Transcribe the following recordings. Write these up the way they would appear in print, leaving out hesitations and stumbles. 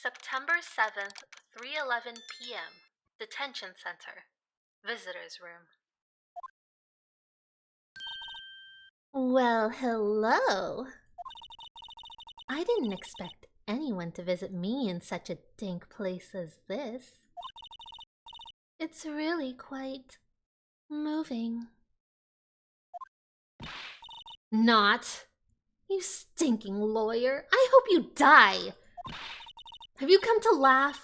September 7th, 3:11 p.m. Detention Center. Visitors Room. Well, hello. I didn't expect anyone to visit me in such a dank place as this. It's really quite moving. Not. You stinking lawyer. I hope you die. Have you come to laugh?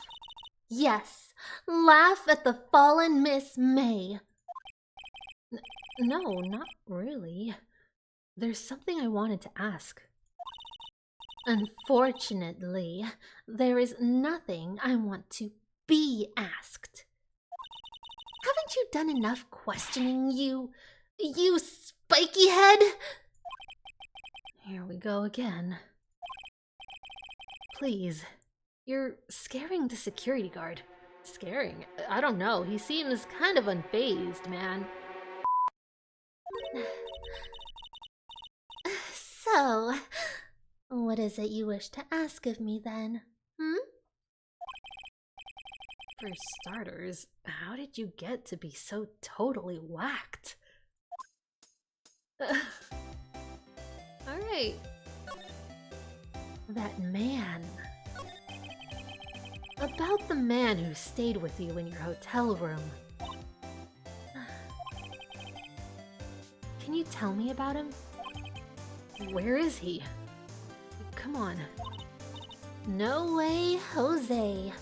Yes, laugh at the fallen Miss May. No, not really. There's something I wanted to ask. Unfortunately, there is nothing I want to be asked. Haven't you done enough questioning, you spiky head? Here we go again. Please, you're scaring the security guard. Scaring? I don't know. He seems kind of unfazed, man. So, what is it you wish to ask of me then? For starters, how did you get to be so totally whacked? Alright. That man. About the man who stayed with you in your hotel room. Can you tell me about him? Where is he? Come on. No way, Jose.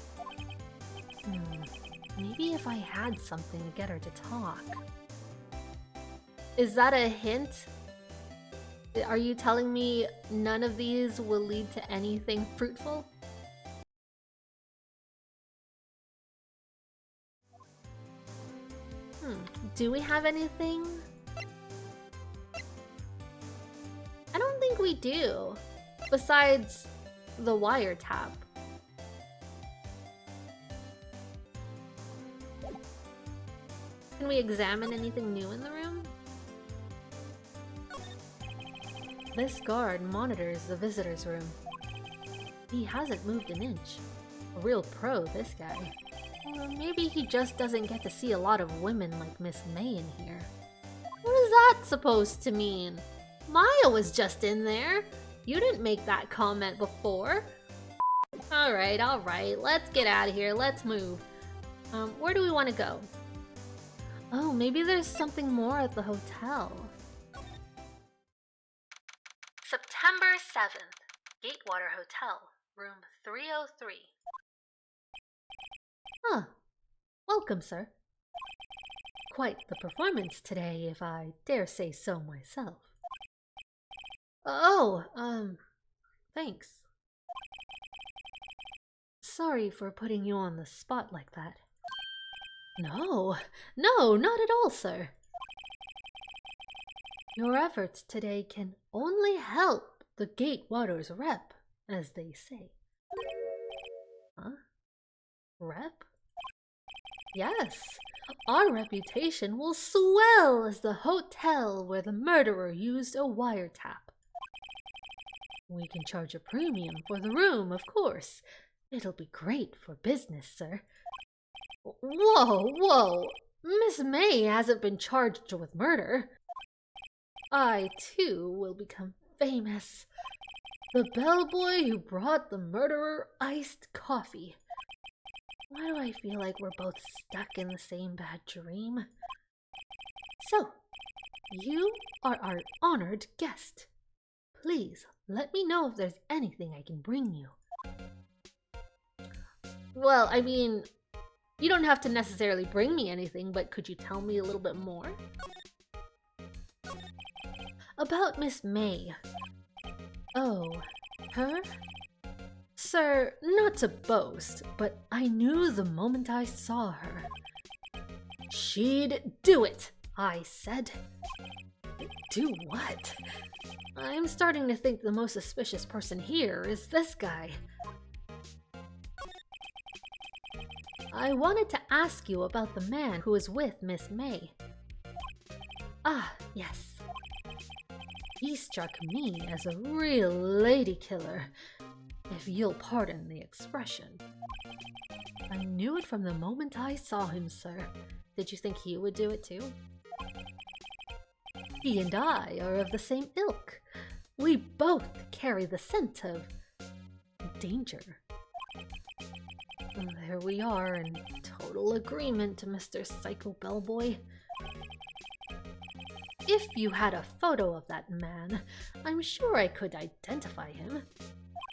Maybe if I had something to get her to talk. Is that a hint? Are you telling me none of these will lead to anything fruitful? Do we have anything? I don't think we do. Besides the wiretap. Can we examine anything new in the room? This guard monitors the visitors' room. He hasn't moved an inch. A real pro, this guy. Or maybe he just doesn't get to see a lot of women like Miss May in here. What is that supposed to mean? Maya was just in there. You didn't make that comment before. Alright, let's get out of here, let's move. Where do we want to go? Oh, maybe there's something more at the hotel. September 7th, Gatewater Hotel, room 303. Welcome, sir. Quite the performance today, if I dare say so myself. Oh, thanks. Sorry for putting you on the spot like that. No, not at all, sir. Your efforts today can only help the Gatewater's rep, as they say. Huh? Rep? Yes, our reputation will swell as the hotel where the murderer used a wiretap. We can charge a premium for the room, of course. It'll be great for business, sir. Whoa! Miss May hasn't been charged with murder. I, too, will become famous. The bellboy who brought the murderer iced coffee. Why do I feel like we're both stuck in the same bad dream? So, you are our honored guest. Please, let me know if there's anything I can bring you. Well, I mean, you don't have to necessarily bring me anything, but could you tell me a little bit more? About Miss May. Oh, her? Sir, not to boast, but I knew the moment I saw her. She'd do it, I said. Do what? I'm starting to think the most suspicious person here is this guy. I wanted to ask you about the man who was with Miss May. Ah, yes. He struck me as a real lady killer. if you'll pardon the expression. I knew it from the moment I saw him, sir. Did you think he would do it too? He and I are of the same ilk. We both carry the scent of danger. There we are in total agreement, Mr. Psycho Bellboy. If you had a photo of that man, I'm sure I could identify him.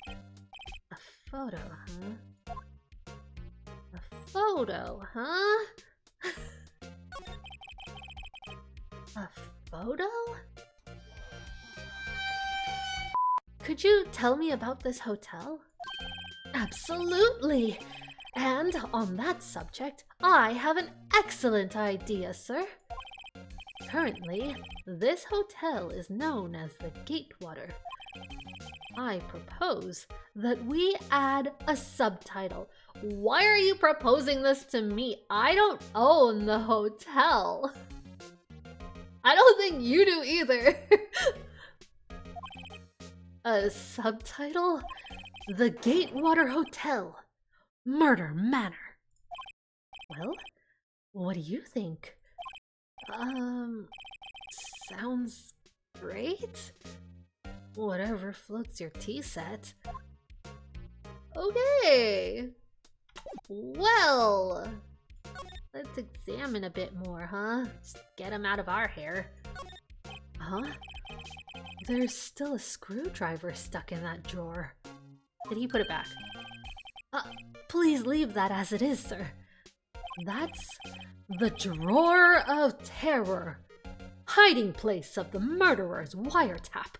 A photo, huh? A photo, huh? A photo? Could you tell me about this hotel? Absolutely! And on that subject, I have an excellent idea, sir. Currently, this hotel is known as the Gatewater. I propose that we add a subtitle. Why are you proposing this to me? I don't own the hotel. I don't think you do either. A subtitle? The Gatewater Hotel, Murder Manor. Well, what do you think? Sounds great? Whatever floats your tea set. Okay. Well, let's examine a bit more, huh? Just get him out of our hair. Huh? There's still a screwdriver stuck in that drawer. Did he put it back? Please leave that as it is, sir. That's the Drawer of Terror, hiding place of the murderer's wiretap.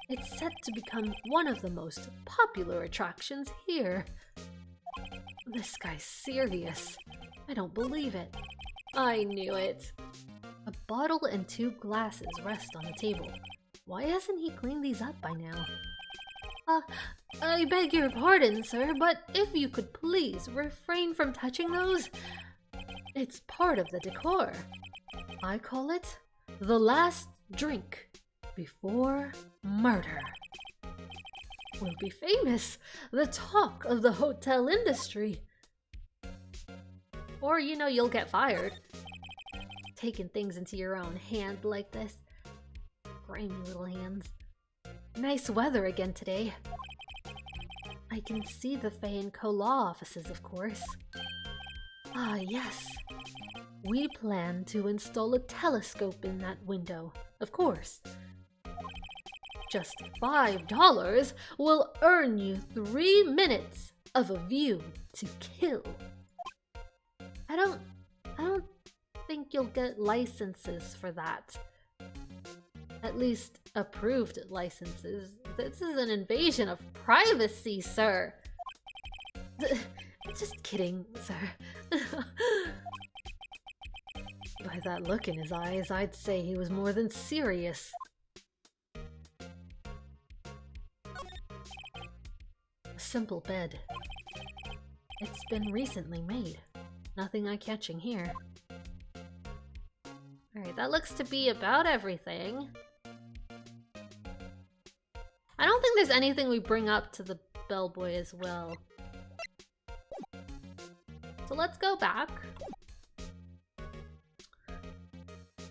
It's set to become one of the most popular attractions here. This guy's serious. I don't believe it. I knew it. A bottle and 2 glasses rest on the table. Why hasn't he cleaned these up by now? I beg your pardon, sir, but if you could please refrain from touching those. It's part of the decor. I call it the last drink before murder. We'll be famous, the talk of the hotel industry. Or, you know, you'll get fired. Taking things into your own hand like this. Grimy little hands. Nice weather again today. I can see the Fay & Co. law offices, of course. Ah, yes. We plan to install a telescope in that window, of course. Just $5 will earn you 3 minutes of a view to kill. I don't think you'll get licenses for that. At least approved licenses. This is an invasion of privacy, sir. Just kidding, sir. By that look in his eyes, I'd say he was more than serious. A simple bed. It's been recently made. Nothing eye-catching here. Alright, that looks to be about everything. I don't think there's anything we bring up to the bellboy as well. So let's go back.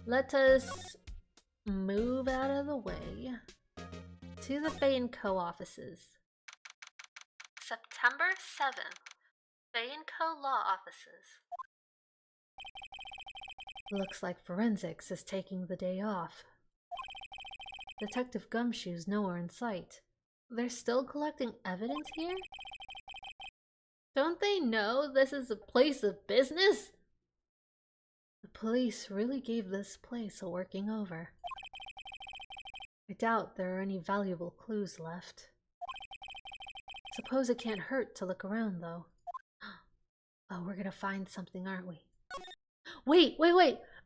Let us move out of the way to the Fay & Co. offices. September 7th, Fay & Co. law offices. Looks like forensics is taking the day off. Detective Gumshoe's nowhere in sight. They're still collecting evidence here? Don't they know this is a place of business? The police really gave this place a working over. I doubt there are any valuable clues left. Suppose it can't hurt to look around, though. Oh, we're gonna find something, aren't we? Wait!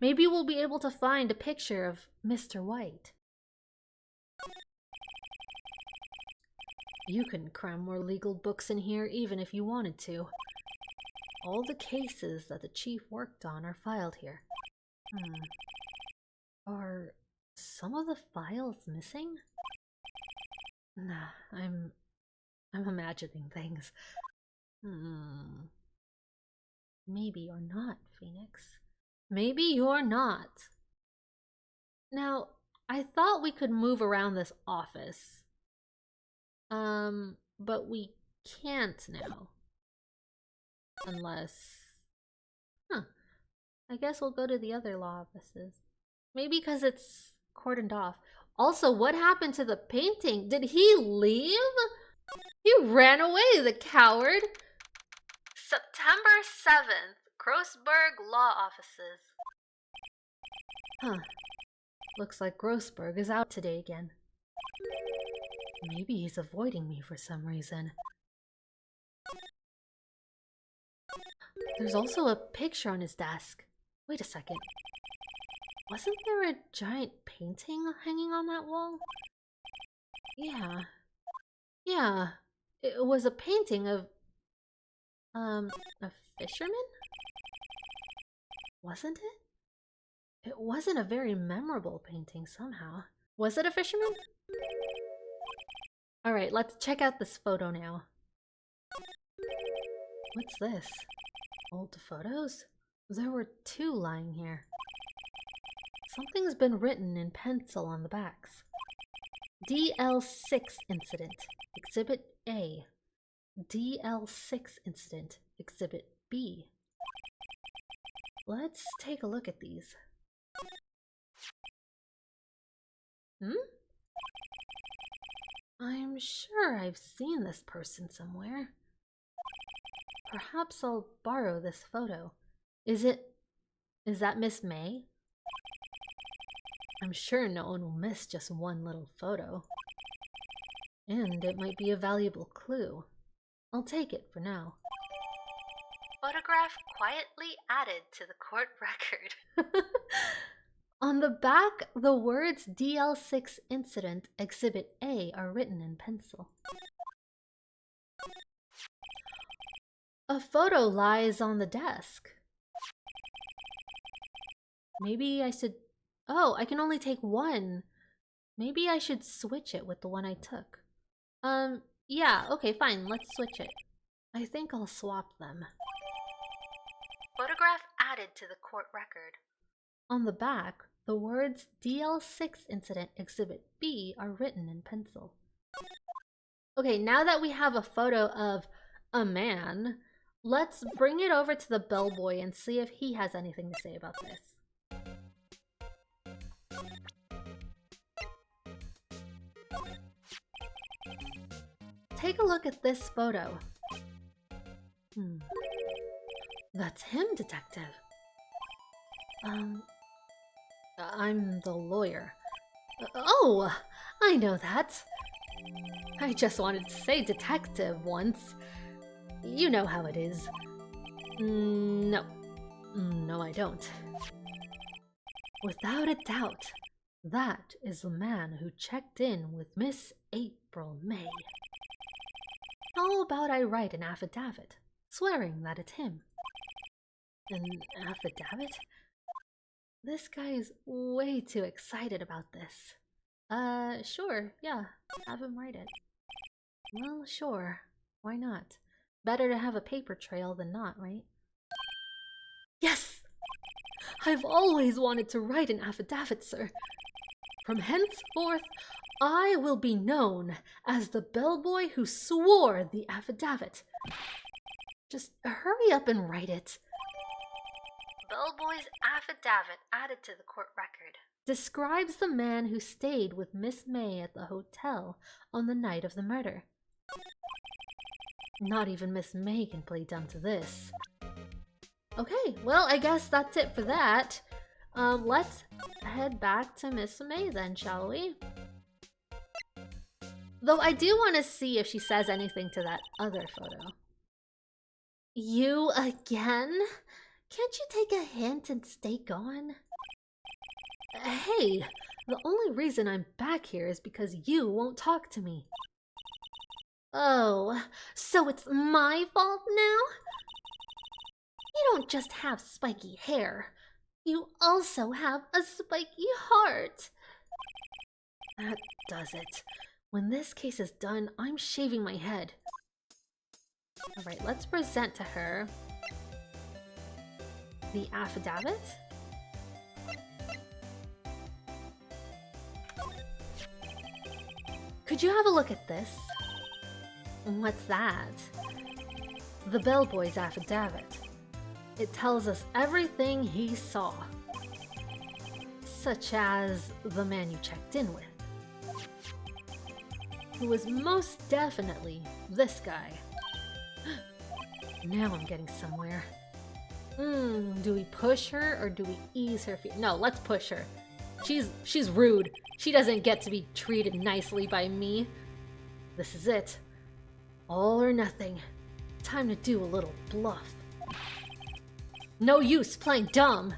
Maybe we'll be able to find a picture of Mr. White. You can cram more legal books in here even if you wanted to. All the cases that the chief worked on are filed here. Are some of the files missing? Nah, I'm I'm imagining things. Maybe you're not, Phoenix. Maybe you're not. Now, I thought we could move around this office. But we can't now. Unless... I guess we'll go to the other law offices. Maybe because it's cordoned off. Also, what happened to the painting? Did he leave? He ran away, the coward! September 7th, Grossberg Law Offices. Looks like Grossberg is out today again. Maybe he's avoiding me for some reason. There's also a picture on his desk. Wait a second. Wasn't there a giant painting hanging on that wall? Yeah. It was a painting of... a fisherman? Wasn't it? It wasn't a very memorable painting somehow. Was it a fisherman? Alright, let's check out this photo now. What's this? Old photos? There were 2 lying here. Something's been written in pencil on the backs. DL6 Incident, Exhibit A. DL6 Incident, Exhibit B. Let's take a look at these. I'm sure I've seen this person somewhere. Perhaps I'll borrow this photo. Is that Miss May? I'm sure no one will miss just one little photo. And it might be a valuable clue. I'll take it for now. Photograph quietly added to the court record. On the back, the words DL6 Incident Exhibit A are written in pencil. A photo lies on the desk. Maybe I should... Oh, I can only take one. Maybe I should switch it with the one I took. Yeah, okay, fine, let's switch it. I think I'll swap them. Photograph added to the court record. On the back, the words DL6 Incident Exhibit B are written in pencil. Okay, now that we have a photo of a man, let's bring it over to the bellboy and see if he has anything to say about this. Take a look at this photo. That's him, detective. I'm the lawyer. Oh, I know that. I just wanted to say detective once. You know how it is. No, I don't. Without a doubt, that is the man who checked in with Miss April May. How about I write an affidavit, swearing that it's him? An affidavit? This guy is way too excited about this. Sure, yeah, have him write it. Well, sure, why not? Better to have a paper trail than not, right? Yes! I've always wanted to write an affidavit, sir. From henceforth, I will be known as the bellboy who swore the affidavit. Just hurry up and write it. Bellboy's affidavit added to the court record describes the man who stayed with Miss May at the hotel on the night of the murder. Not even Miss May can play dumb to this. Okay, well, I guess that's it for that. Let's head back to Miss May then, shall we? Though I do want to see if she says anything to that other photo. You again? Can't you take a hint and stay gone? Hey, the only reason I'm back here is because you won't talk to me. Oh, so it's my fault now? You don't just have spiky hair. You also have a spiky heart. That does it. When this case is done, I'm shaving my head. Alright, let's present to her the affidavit. Could you have a look at this? What's that? The bellboy's affidavit. It tells us everything he saw. Such as the man you checked in with. Who was most definitely this guy. Now I'm getting somewhere. Do we push her or do we ease her feet? No, let's push her. She's rude. She doesn't get to be treated nicely by me. This is it. All or nothing. Time to do a little bluff. No use playing dumb.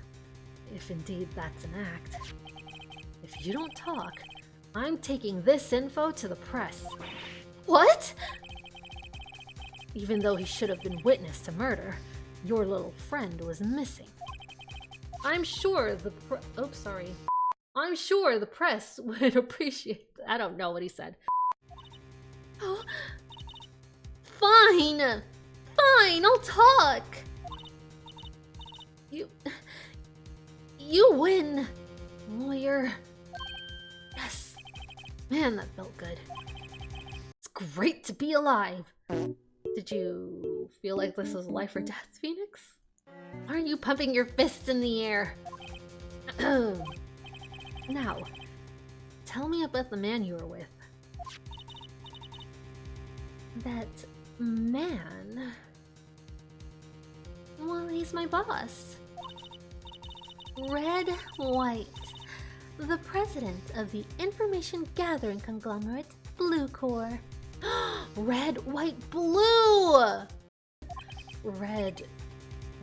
If indeed that's an act. If you don't talk, I'm taking this info to the press. What? Even though he should have been witness to murder, your little friend was missing. I'm sure the I'm sure the press would appreciate. I don't know what he said. Oh, fine, I'll talk. You win, lawyer. Yes, man, that felt good. It's great to be alive. Did you feel like this was life or death, Phoenix? Aren't you pumping your fists in the air? Now, tell me about the man you were with. That man? Well, he's my boss. Red White, the president of the information gathering conglomerate Blue Corps. Red, white, blue! Red,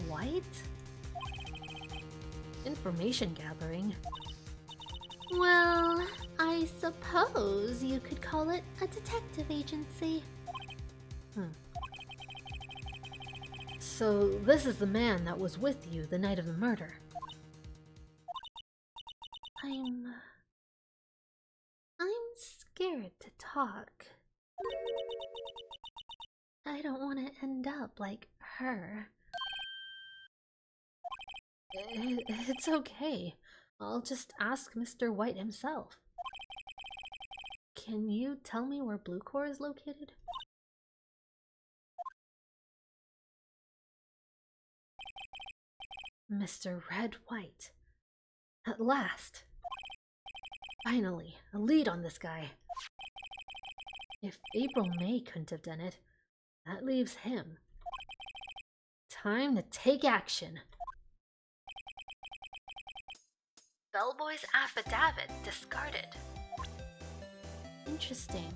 white? Information gathering? Well, I suppose you could call it a detective agency. So this is the man that was with you the night of the murder. I'm scared to talk. I don't want to end up like her. It's okay. I'll just ask Mr. White himself. Can you tell me where Blue Corps is located? Mr. Red White. At last. Finally, a lead on this guy. If April May couldn't have done it, that leaves him. Time to take action. Bellboy's affidavit discarded. Interesting.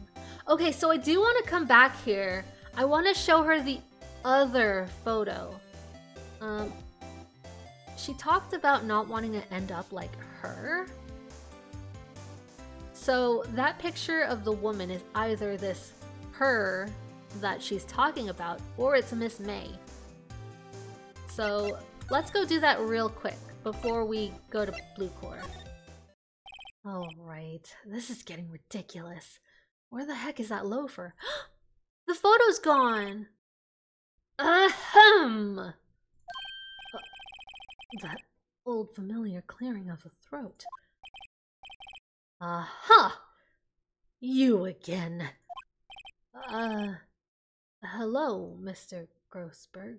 Okay, so I do want to come back here. I want to show her the other photo. She talked about not wanting to end up like her. So that picture of the woman is either this her that she's talking about, or it's Miss May. So let's go do that real quick before we go to Blue Corps. Alright, this is getting ridiculous. Where the heck is that loafer? The photo's gone! Ahem! That old familiar clearing of the throat. Aha! You again. Hello, Mr. Grossberg.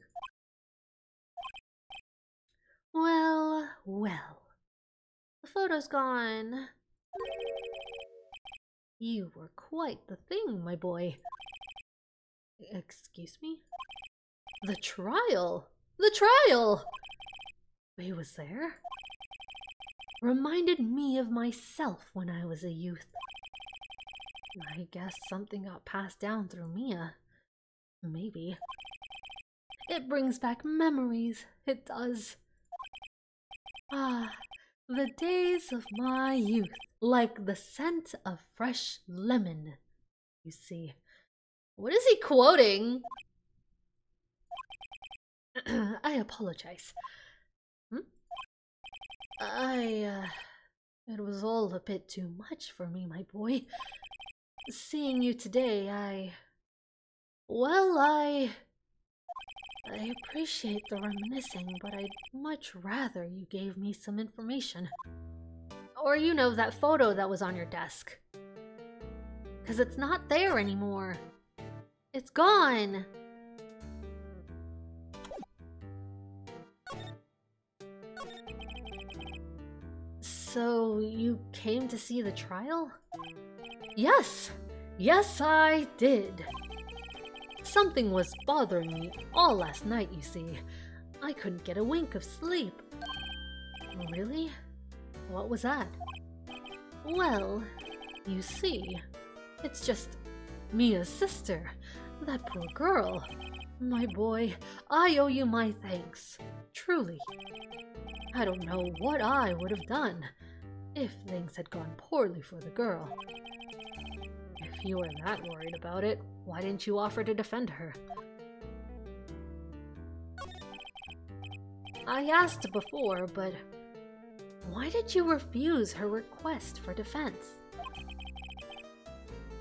Well, well. The photo's gone. You were quite the thing, my boy. Excuse me? The trial! The trial! He was there? Reminded me of myself when I was a youth. I guess something got passed down through Mia. Maybe. It brings back memories, it does. Ah, the days of my youth, like the scent of fresh lemon. You see. What is he quoting? I apologize. It was all a bit too much for me, my boy. seeing you today, well, I appreciate the reminiscing, but I'd much rather you gave me some information. Or, you know, that photo that was on your desk. 'Cause it's not there anymore. It's gone! So, you came to see the trial? Yes! Yes, I did! Something was bothering me all last night, you see. I couldn't get a wink of sleep. Really? What was that? Well, you see, it's just Mia's sister. That poor girl. My boy, I owe you my thanks. Truly. I don't know what I would have done if things had gone poorly for the girl. If you were that worried about it, why didn't you offer to defend her? I asked before, but why did you refuse her request for defense?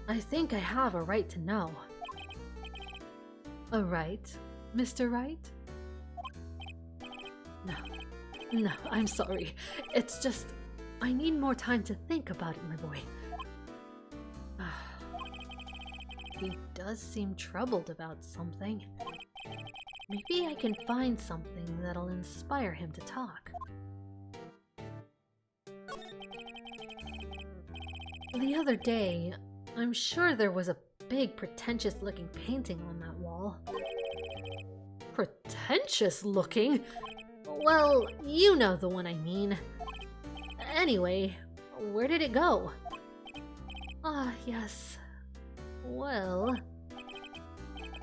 I think I have a right to know. A right, Mr. Wright? No, I'm sorry. It's just, I need more time to think about it, my boy. He does seem troubled about something. Maybe I can find something that'll inspire him to talk. The other day, I'm sure there was a big pretentious-looking painting on that wall. Pretentious-looking? Well, you know the one I mean. Anyway, where did it go? Ah, yes. Well,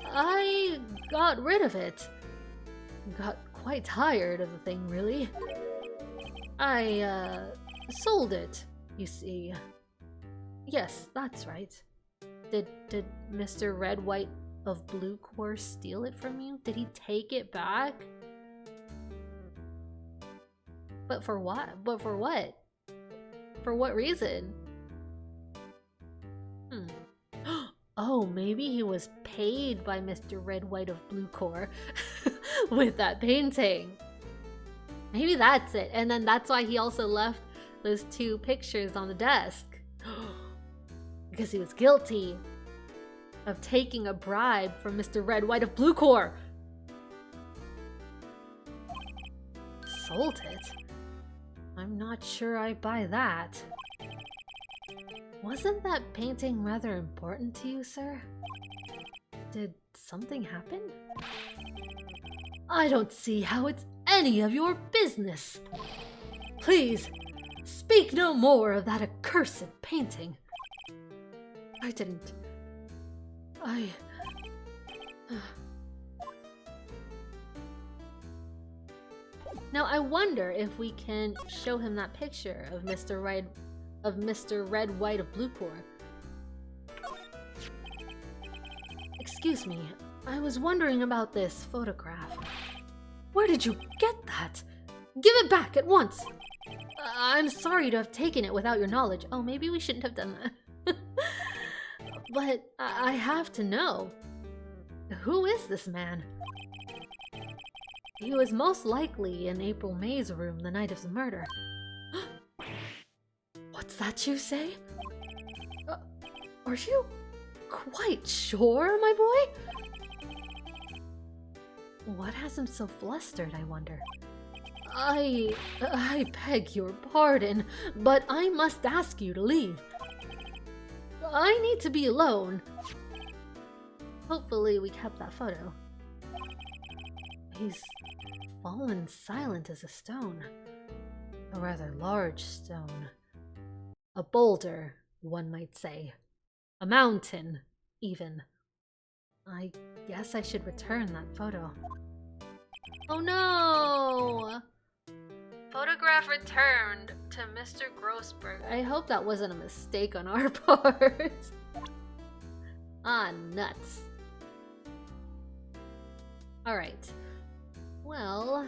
I got rid of it. Got quite tired of the thing, really. I, sold it, you see. Yes, that's right. Did Mr. Red White of Blue Core steal it from you? Did he take it back? But for what? But for what? For what reason? Oh, maybe he was paid by Mr. Red White of Blue Core with that painting. Maybe that's it. And then that's why he also left those two pictures on the desk. Because he was guilty of taking a bribe from Mr. Red White of Blue Core. Sold it? I'm not sure I buy that. Wasn't that painting rather important to you, sir? Did something happen? I don't see how it's any of your business. Please, speak no more of that accursed painting. I didn't... Now I wonder if we can show him that picture of Mr. Red White of Blue Core. Excuse me, I was wondering about this photograph. Where did you get that? Give it back at once! I'm sorry to have taken it without your knowledge. Oh, maybe we shouldn't have done that. But I have to know. Who is this man? He was most likely in April May's room the night of the murder. What's that you say? Are you quite sure, my boy? What has him so flustered, I wonder? I beg your pardon, but I must ask you to leave. I need to be alone. Hopefully we kept that photo. He's fallen silent as a stone. A rather large stone. A boulder, one might say. A mountain, even. I guess I should return that photo. Oh no! Photograph returned to Mr. Grossberg. I hope that wasn't a mistake on our part. Ah, nuts. Alright. Well,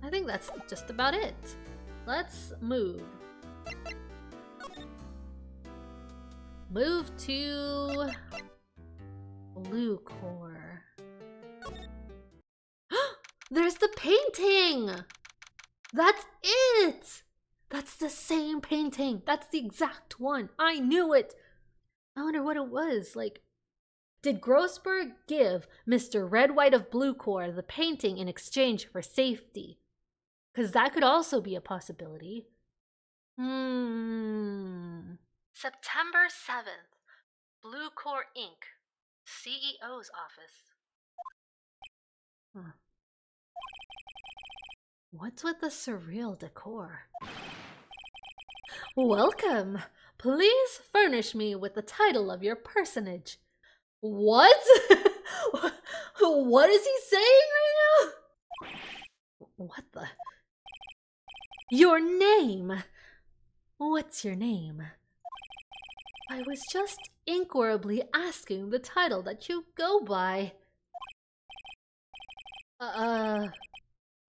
I think that's just about it. Let's move. Move to blue core. There's the painting! That's it! That's the same painting. That's the exact one. I knew it. I wonder what it was. Like, did Grossberg give Mr. Red White of Blue Core the painting in exchange for safety? Because that could also be a possibility. September 7th. Blue Core Inc. CEO's office. Huh. What's with the surreal decor? Welcome! Please furnish me with the title of your personage. What? What is he saying right now? What the? Your name! What's your name? I was just inquirably asking the title that you go by.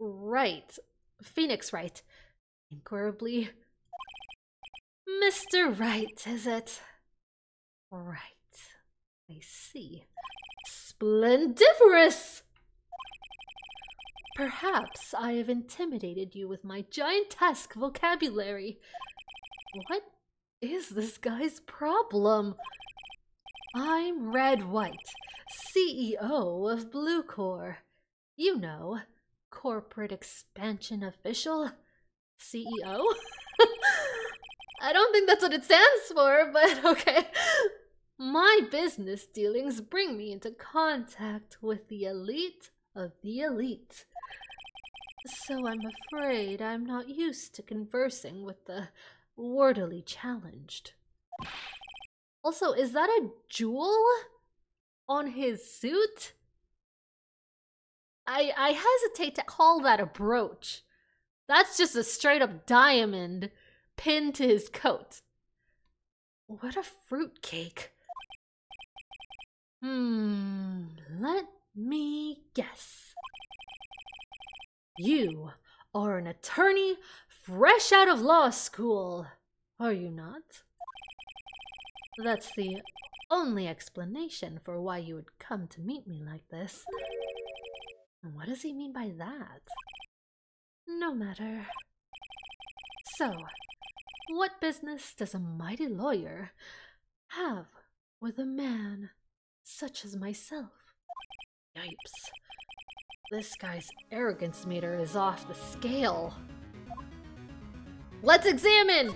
Wright. Phoenix Wright. Inquirably. Mr. Wright, is it? Right. I see. Splendiferous! Perhaps I have intimidated you with my giantesque vocabulary. What is this guy's problem? I'm Red White, CEO of Blue Core. You know, corporate expansion official. CEO? I don't think that's what it stands for, but okay. My business dealings bring me into contact with the elite of the elite. So I'm afraid I'm not used to conversing with the wordily challenged. Also, is that a jewel on his suit? I hesitate to call that a brooch. That's just a straight up diamond pinned to his coat. What a fruitcake. Let me guess. You are an attorney fresh out of law school, are you not? That's the only explanation for why you would come to meet me like this. And what does he mean by that? No matter. So, what business does a mighty lawyer have with a man such as myself? Yipes. This guy's arrogance meter is off the scale. Let's examine!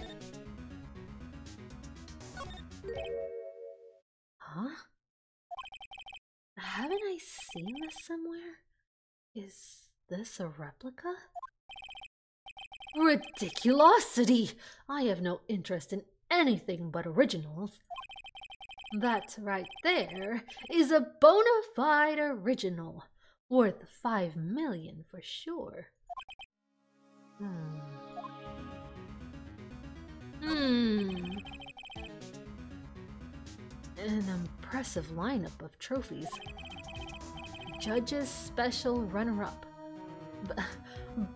Huh? Haven't I seen this somewhere? Is this a replica? Ridiculosity! I have no interest in anything but originals. That right there is a bona fide original, worth 5 million for sure. An impressive lineup of trophies. Judge's special runner-up.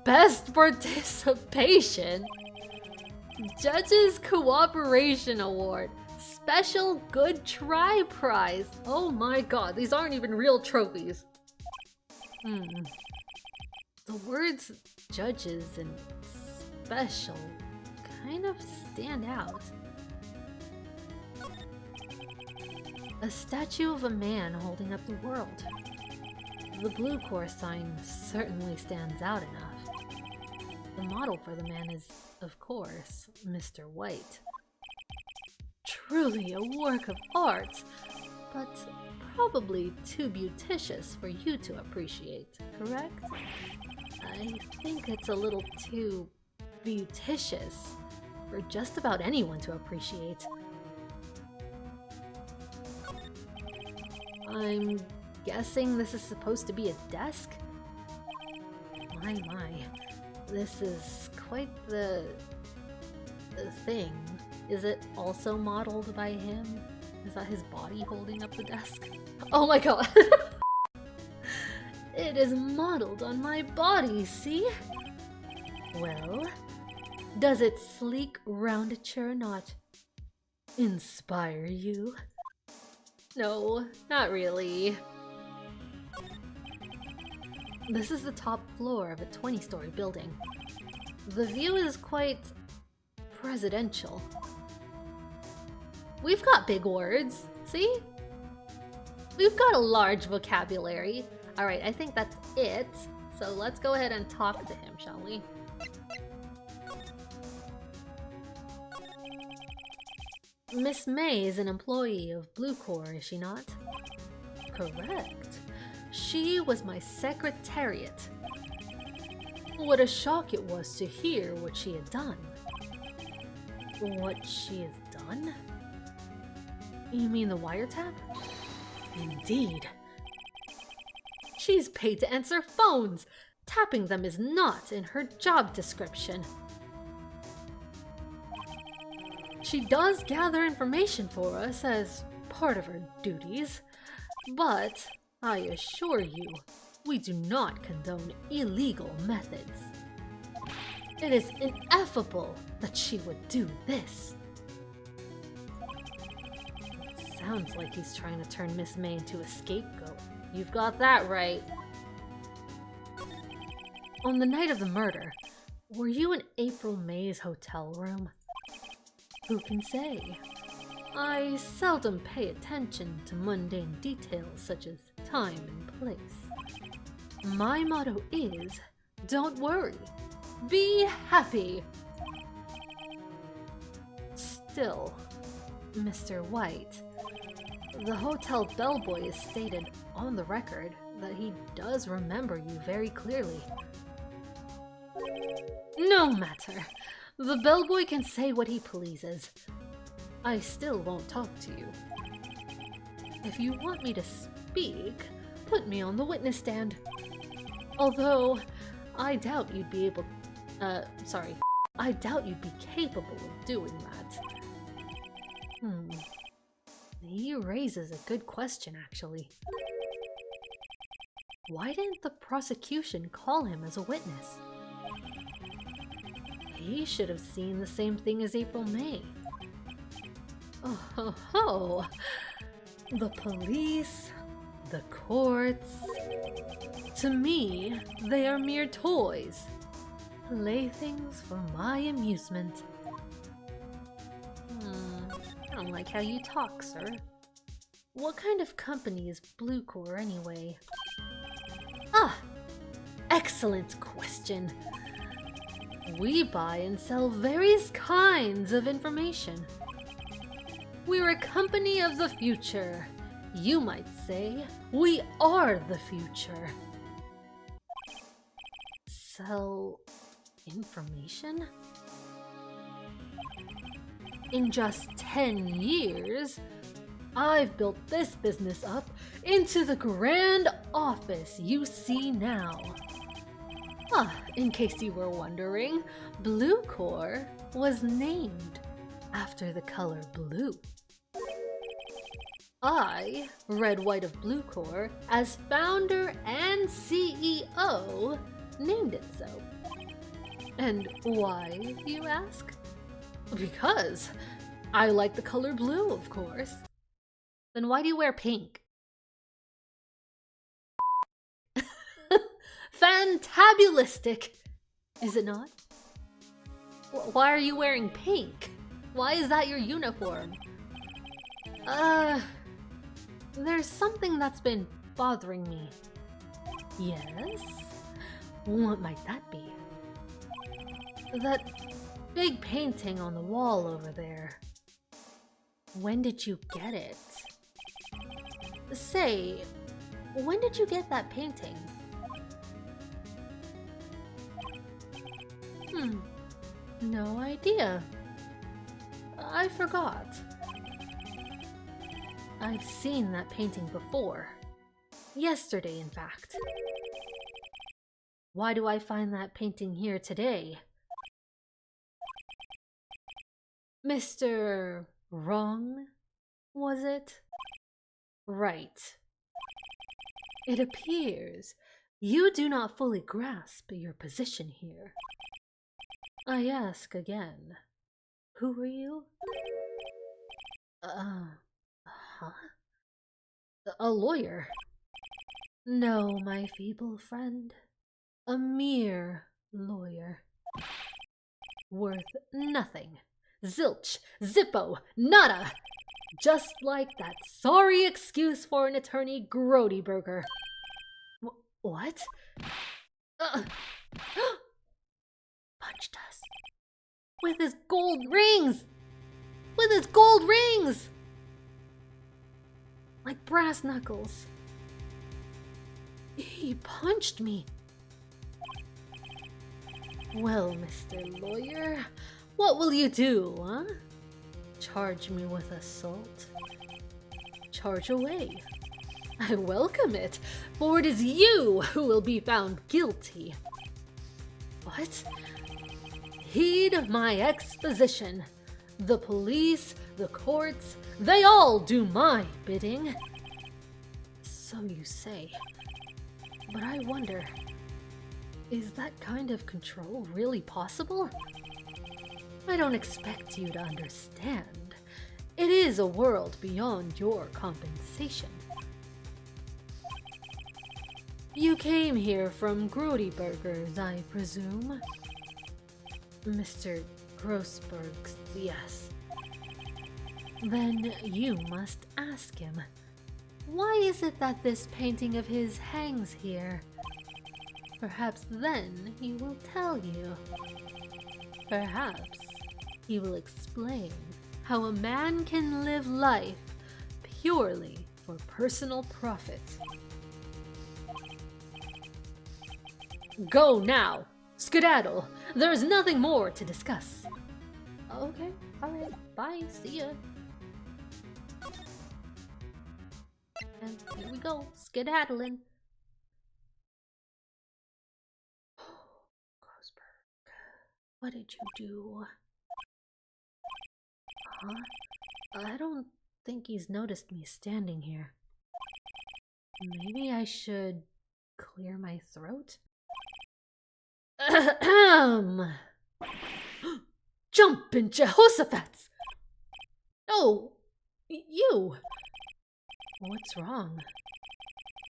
Best participation. Judge's Cooperation Award. Special Good Try Prize. Oh my god, these aren't even real trophies. The words judges and special kind of stand out. A statue of a man holding up the world. The Blue Core sign certainly stands out enough. The model for the man is, of course, Mr. White. Truly a work of art, but probably too beauticious for you to appreciate, correct? I think it's a little too beauticious for just about anyone to appreciate. I'm guessing this is supposed to be a desk? My, this is quite the thing. Is it also modeled by him? Is that his body holding up the desk? Oh my god! It is modeled on my body, see? Well, does its sleek roundature not Inspire you? No, not really. This is the top floor of a 20-story building. The view is quite presidential. We've got big words, see? We've got a large vocabulary. Alright, I think that's it. So let's go ahead and talk to him, shall we? Miss May is an employee of Blue Corps, is she not? Correct. She was my secretariat. What a shock it was to hear what she had done. What she has done? You mean the wiretap? Indeed. She's paid to answer phones. Tapping them is not in her job description. She does gather information for us as part of her duties, but I assure you, we do not condone illegal methods. It is ineffable that she would do this. Sounds like he's trying to turn Miss May into a scapegoat. You've got that right. On the night of the murder, were you in April May's hotel room? Who can say? I seldom pay attention to mundane details such as time and place. My motto is, don't worry, be happy. Still, Mr. White, the hotel bellboy has stated on the record that he does remember you very clearly. No matter. The bellboy can say what he pleases. I still won't talk to you. If you want me to speak, put me on the witness stand. Although, I doubt you'd be able... I doubt you'd be capable of doing that. He raises a good question, actually. Why didn't the prosecution call him as a witness? He should have seen the same thing as April May. Oh ho ho! The police, the courts... To me, they are mere toys. Playthings for my amusement. I don't like how you talk, sir. What kind of company is Blue Corps anyway? Ah! Excellent question. We buy and sell various kinds of information. We're a company of the future. You might say we are the future. Sell information? In just 10 years, I've built this business up into the grand office you see now. In case you were wondering, Blue Corps was named after the color blue. I, Red White of Blue Corps, as founder and CEO, named it so. And why, you ask? Because I like the color blue, of course. Then why do you wear pink? Fantabulistic! Is it not? Why are you wearing pink? Why is that your uniform? There's something that's been bothering me. Yes? What might that be? That big painting on the wall over there. When did you get it? Say, when did you get that painting? No idea. I forgot. I've seen that painting before. Yesterday, in fact. Why do I find that painting here today? Mr. Wrong, was it? Right. It appears you do not fully grasp your position here. I ask again, who are you? Huh? A lawyer? No, my feeble friend. A mere lawyer. Worth nothing. Zilch, zippo, nada! Just like that sorry excuse for an attorney Grodyburger. What? Punched us. With his gold rings! With his gold rings! Like brass knuckles. He punched me. Well, Mr. Lawyer, what will you do, huh? Charge me with assault? Charge away. I welcome it, for it is you who will be found guilty. What? Heed my exposition. The police, the courts, they all do my bidding. So you say. But I wonder, is that kind of control really possible? I don't expect you to understand. It is a world beyond your compensation. You came here from Grodyburgers, I presume? Mr. Grossberg's, yes. Then you must ask him. Why is it that this painting of his hangs here? Perhaps then he will tell you. Perhaps he will explain how a man can live life purely for personal profit. Go now! Skedaddle! There is nothing more to discuss. Okay, alright, bye, see ya. And here we go, skedaddling. Grossberg, what did you do? Huh? I don't think he's noticed me standing here. Maybe I should clear my throat? Ahem! Jumpin' Jehoshaphat's! Oh, you! What's wrong?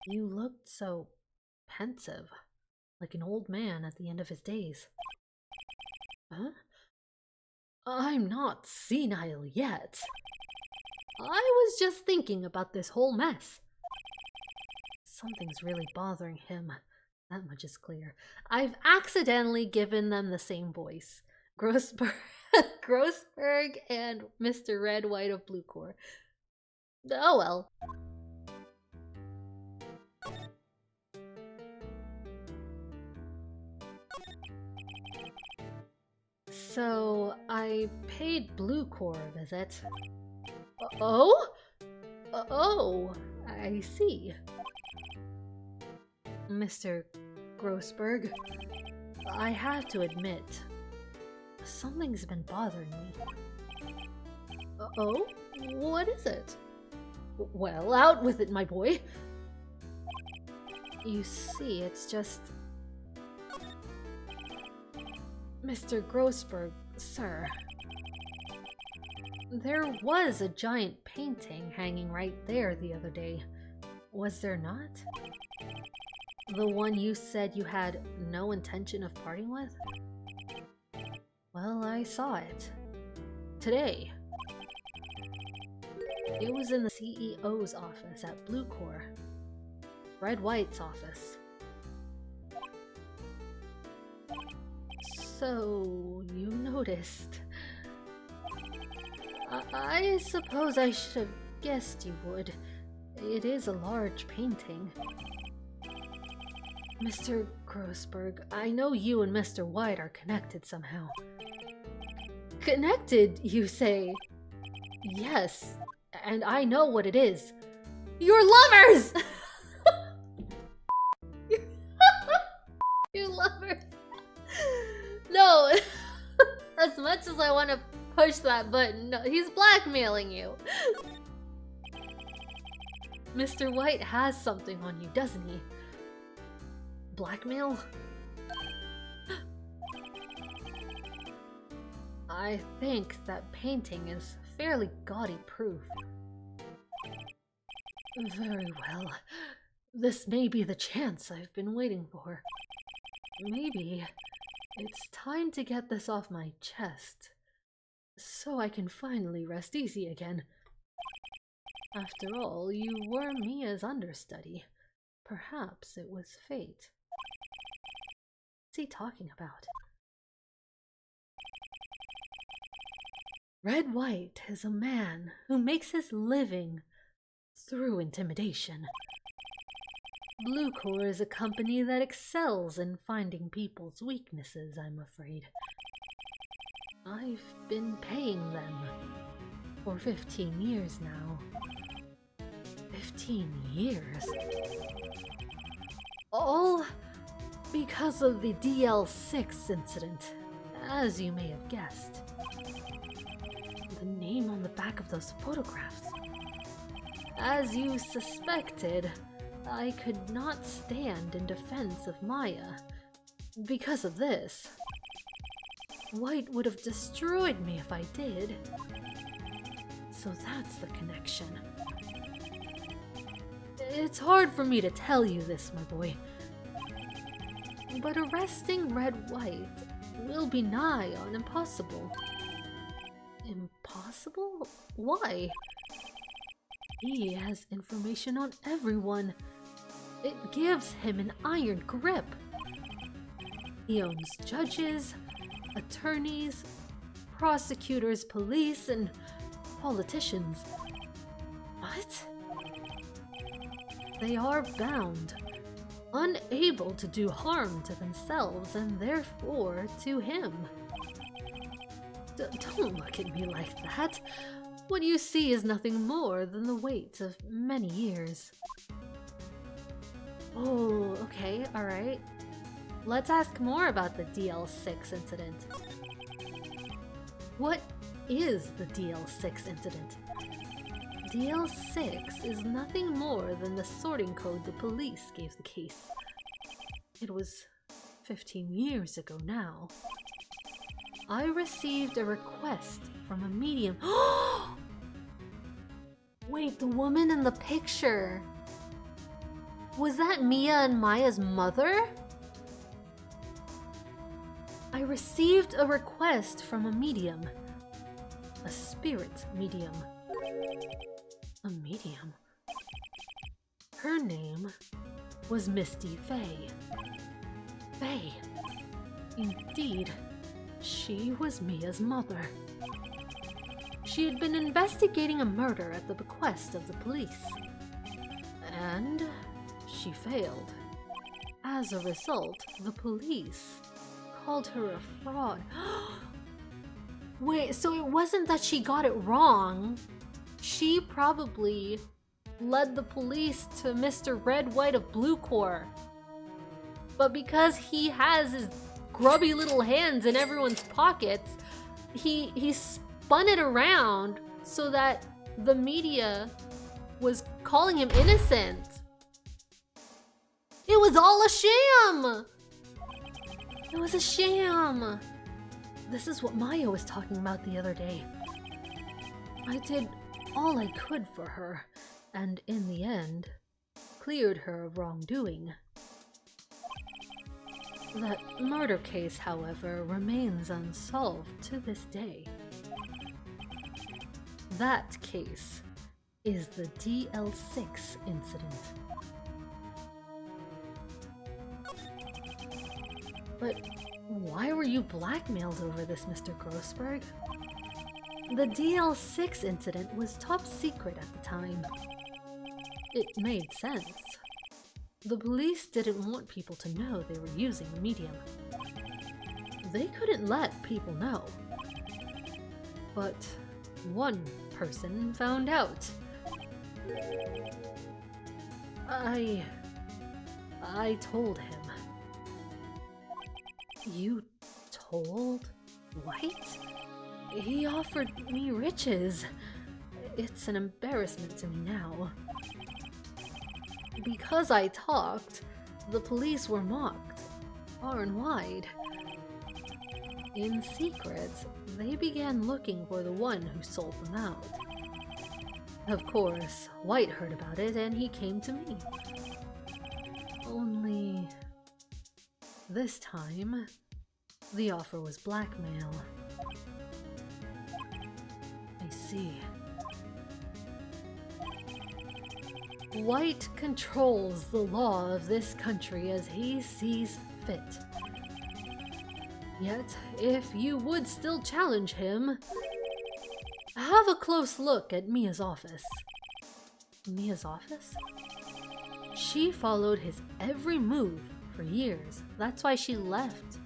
You looked so pensive, like an old man at the end of his days. Huh? I'm not senile yet. I was just thinking about this whole mess. Something's really bothering him. That much is clear. I've accidentally given them the same voice. Grossberg and Mr. Red, White of Blue Core. Oh well. So, I paid Blue Core a visit. Oh? Oh, I see. Mr. Grossberg, I have to admit, something's been bothering me. Oh? What is it? Well, out with it, my boy. You see, it's just... Mr. Grossberg, sir. There was a giant painting hanging right there the other day. Was there not? The one you said you had no intention of parting with? Well, I saw it. Today. It was in the CEO's office at Blue Core. Red White's office. So, you noticed. I suppose I should have guessed you would. It is a large painting. Mr. Grossberg, I know you and Mr. White are connected somehow. Connected, you say? Yes, and I know what it is. You're lovers! You're lovers! No! As much as I want to push that button, no, he's blackmailing you. Mr. White has something on you, doesn't he? Blackmail? I think that painting is fairly gaudy proof. Very well. This may be the chance I've been waiting for. Maybe it's time to get this off my chest, so I can finally rest easy again. After all, you were Mia's understudy. Perhaps it was fate. What's he talking about? Red Wright is a man who makes his living through intimidation. Bluecore is a company that excels in finding people's weaknesses, I'm afraid. I've been paying them for 15 years now. 15 years? All because of the DL6 incident, as you may have guessed. The name on the back of those photographs. As you suspected, I could not stand in defense of Maya. Because of this, Wright would have destroyed me if I did. So that's the connection. It's hard for me to tell you this, my boy. But arresting Red Wright will be nigh on impossible. Impossible? Why? He has information on everyone. It gives him an iron grip. He owns judges, attorneys, prosecutors, police, and politicians. What? They are bound, unable to do harm to themselves and therefore to him. Don't look at me like that. What you see is nothing more than the weight of many years. Oh, okay, alright. Let's ask more about the DL6 incident. What is the DL6 incident? DL6 is nothing more than the sorting code the police gave the case. It was 15 years ago now. I received a request from a medium. Wait, the woman in the picture. Was that Mia and Maya's mother? I received a request from a medium. A spirit medium. A medium? Her name was Misty Faye. Faye. Indeed, she was Mia's mother. She had been investigating a murder at the bequest of the police. And she failed. As a result, the police called her a fraud. Wait, so it wasn't that she got it wrong. She probably led the police to Mr. Red Wright of Bluecore. But because he has his grubby little hands in everyone's pockets, he spun it around so that the media was calling him innocent. It was all a sham! It was a sham! This is what Maya was talking about the other day. I did all I could for her, and in the end, cleared her of wrongdoing. That murder case, however, remains unsolved to this day. That case is the DL6 incident. But why were you blackmailed over this, Mr. Grossberg? The DL6 incident was top secret at the time. It made sense. The police didn't want people to know they were using the medium. They couldn't let people know. But one person found out. I told him. You told Wright? He offered me riches. It's an embarrassment to me now. Because I talked, the police were mocked, far and wide. In secret, they began looking for the one who sold them out. Of course, White heard about it and he came to me. Only... this time, the offer was blackmail. I see. White controls the law of this country as he sees fit. Yet, if you would still challenge him, have a close look at Mia's office. Mia's office? She followed his every move for years. That's why she left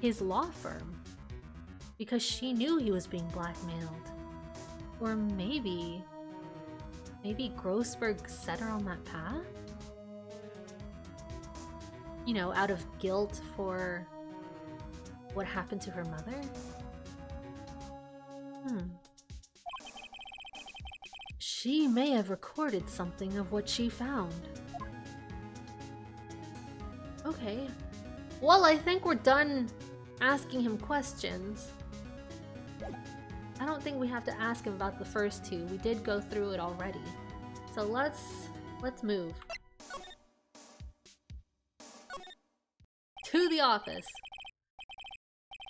his law firm. Because she knew he was being blackmailed. Or maybe Grossberg set her on that path? You know, out of guilt for what happened to her mother? She may have recorded something of what she found. Okay. Well, I think we're done asking him questions. I don't think we have to ask him about the first two. We did go through it already. So let's move. To the office.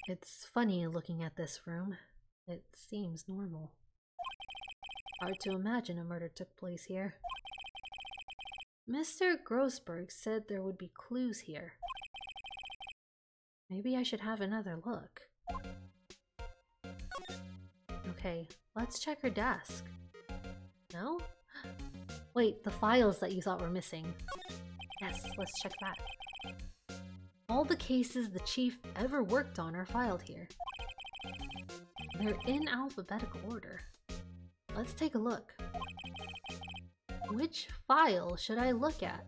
It's funny looking at this room. It seems normal. Hard to imagine a murder took place here. Mr. Grossberg said there would be clues here. Maybe I should have another look. Okay, let's check her desk. No? Wait, the files that you thought were missing. Yes, let's check that. All the cases the chief ever worked on are filed here. They're in alphabetical order. Let's take a look. Which file should I look at?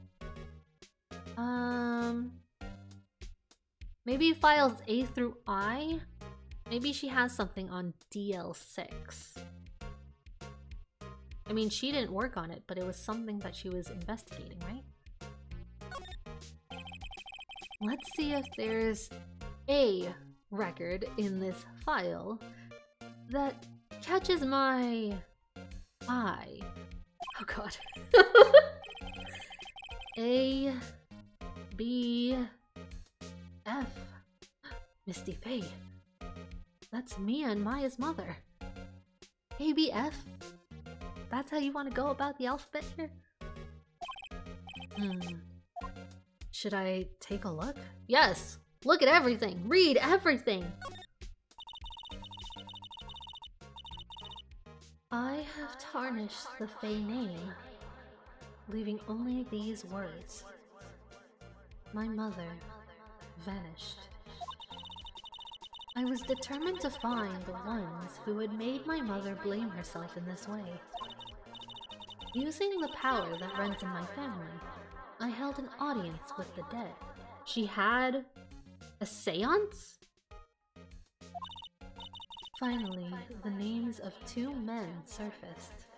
Maybe files A through I? Maybe she has something on DL6. I mean, she didn't work on it, but it was something that she was investigating, right? Let's see if there's a record in this file that catches my eye. Oh god. A, B, F. Misty Faye. That's Mia and Maya's mother. ABF? That's how you want to go about the alphabet here? Should I take a look? Yes! Look at everything! Read everything! I have tarnished the Faye name, leaving only these words. My mother vanished. I was determined to find the ones who had made my mother blame herself in this way. Using the power that runs in my family, I held an audience with the dead. She had a seance? Finally, the names of two men surfaced.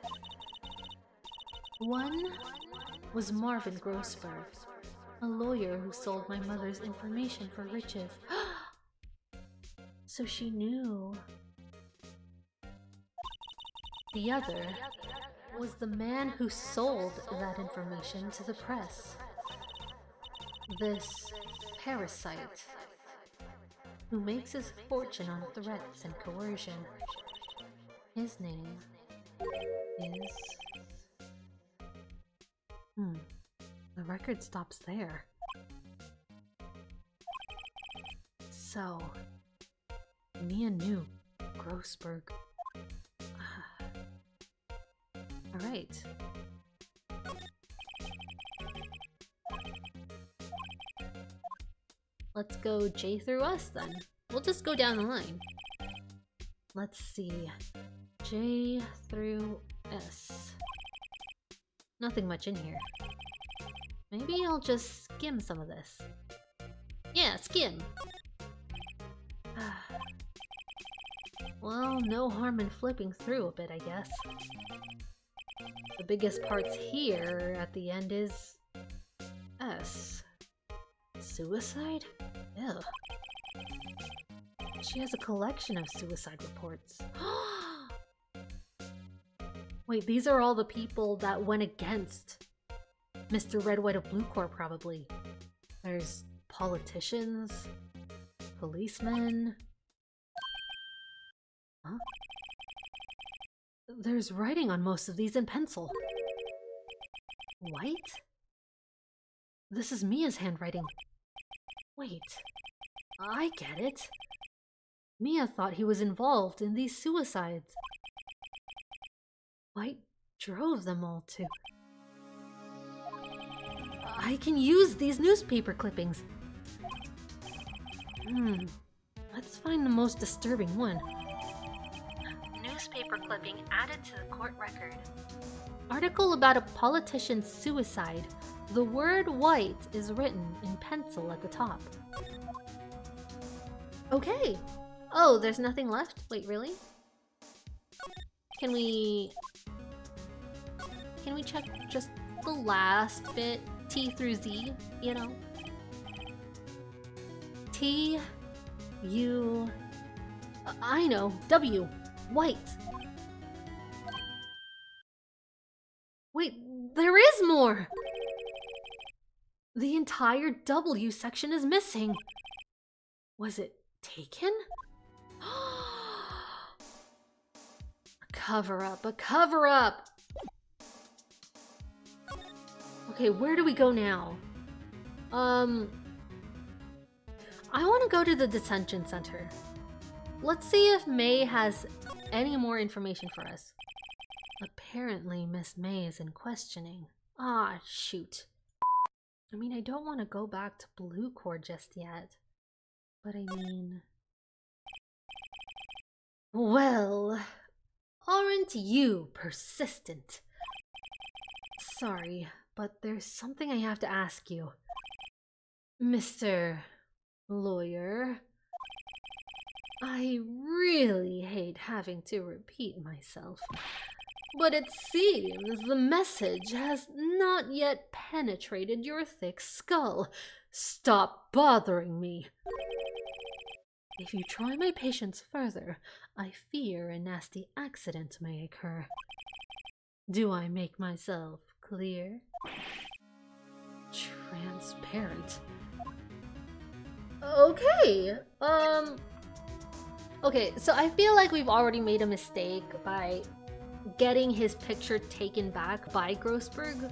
One was Marvin Grossberg, a lawyer who sold my mother's information for riches. So she knew. The other was the man who sold that information to the press. This parasite who makes his fortune on threats and coercion. His name is... The record stops there. So... Mia knew Grossberg. Alright. Let's go J through S then. We'll just go down the line. Let's see. J through S. Nothing much in here. Maybe I'll just skim some of this. Yeah, skim! Well, no harm in flipping through a bit, I guess. The biggest parts here at the end is... S. Suicide? Ew. She has a collection of suicide reports. Wait, these are all the people that went against Mr. Red, White, of Blue Corps, probably. There's politicians, policemen. Huh? There's writing on most of these in pencil. White? This is Mia's handwriting. Wait, I get it. Mia thought he was involved in these suicides. White drove them all to... I can use these newspaper clippings. Let's find the most disturbing one. Newspaper clipping added to the court record. Article about a politician's suicide. The word white is written in pencil at the top. Okay. Oh, there's nothing left? Wait, really? Can we check just the last bit? T through Z, you know? T, U... I know, W. White. Wait, there is more! The entire W section is missing. Was it taken? A cover-up, a cover-up! Okay, where do we go now? I want to go to the detention center. Let's see if May has any more information for us. Apparently, Miss May is in questioning. Ah, shoot. I mean, I don't want to go back to Blue Corps just yet. But I mean... Well... Aren't you persistent? Sorry, but there's something I have to ask you. Mr. Lawyer... I really hate having to repeat myself. But it seems the message has not yet penetrated your thick skull. Stop bothering me. If you try my patience further, I fear a nasty accident may occur. Do I make myself clear? Transparent. Okay, okay, so I feel like we've already made a mistake by getting his picture taken back by Grossberg.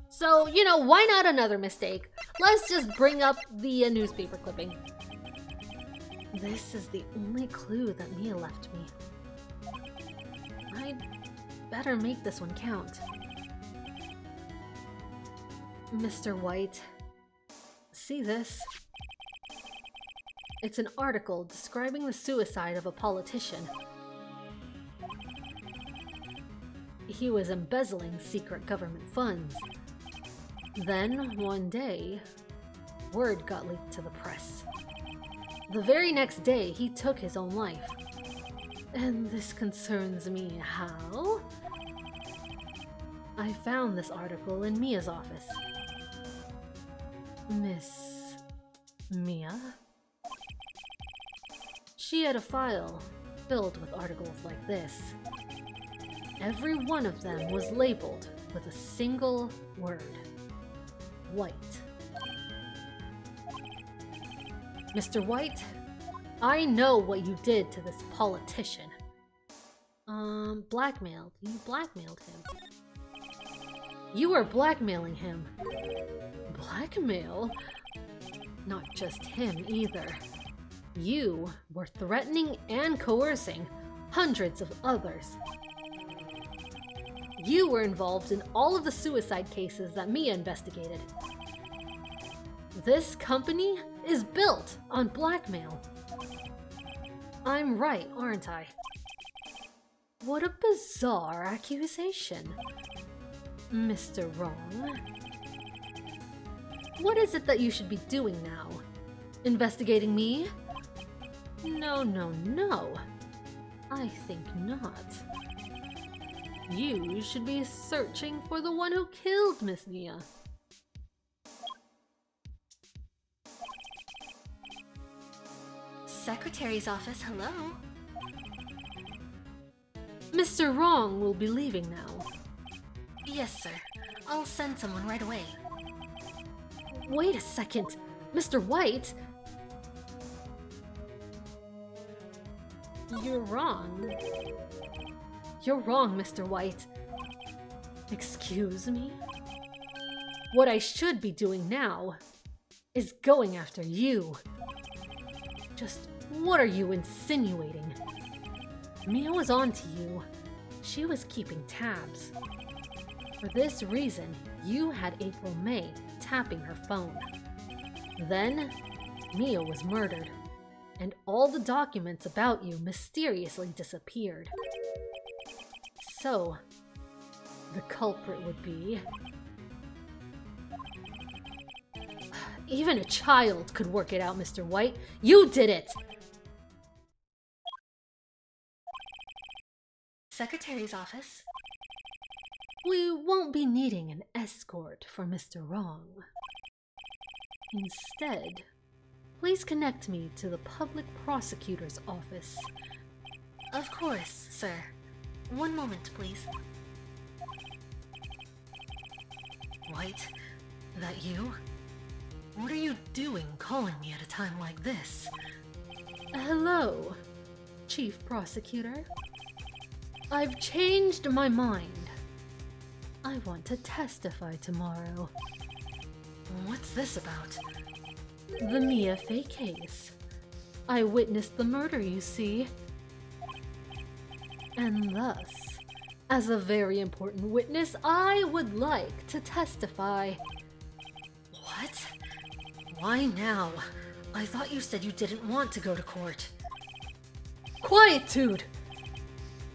So, you know, why not another mistake? Let's just bring up the newspaper clipping. This is the only clue that Mia left me. I'd better make this one count. Mr. White, see this? It's an article describing the suicide of a politician. He was embezzling secret government funds. Then, one day, word got leaked to the press. The very next day, he took his own life. And this concerns me how? I found this article in Mia's office. Miss Mia? She had a file filled with articles like this. Every one of them was labeled with a single word. White. Mr. White, I know what you did to this politician. Blackmailed. You blackmailed him. You were blackmailing him. Blackmail? Not just him either. You were threatening and coercing hundreds of others. You were involved in all of the suicide cases that Mia investigated. This company is built on blackmail. I'm right, aren't I? What a bizarre accusation. Mr. Wrong. What is it that you should be doing now? Investigating me? No, no, no. I think not. You should be searching for the one who killed Miss Mia. Secretary's office, hello? Mr. Wrong will be leaving now. Yes, sir. I'll send someone right away. Wait a second. Mr. White? You're wrong. You're wrong, Mr. White. Excuse me? What I should be doing now is going after you. Just what are you insinuating? Mia was on to you. She was keeping tabs. For this reason, you had April May tapping her phone. Then, Mia was murdered, and all the documents about you mysteriously disappeared. So, the culprit would be... Even a child could work it out, Mr. White. You did it! Secretary's office. We won't be needing an escort for Mr. Wrong. Instead, please connect me to the public prosecutor's office. Of course, sir. One moment, please. White, that you? What are you doing calling me at a time like this? Hello, Chief Prosecutor. I've changed my mind. I want to testify tomorrow. What's this about? The Mia Fey case. I witnessed the murder, you see. And thus, as a very important witness, I would like to testify. What? Why now? I thought you said you didn't want to go to court. Quietude!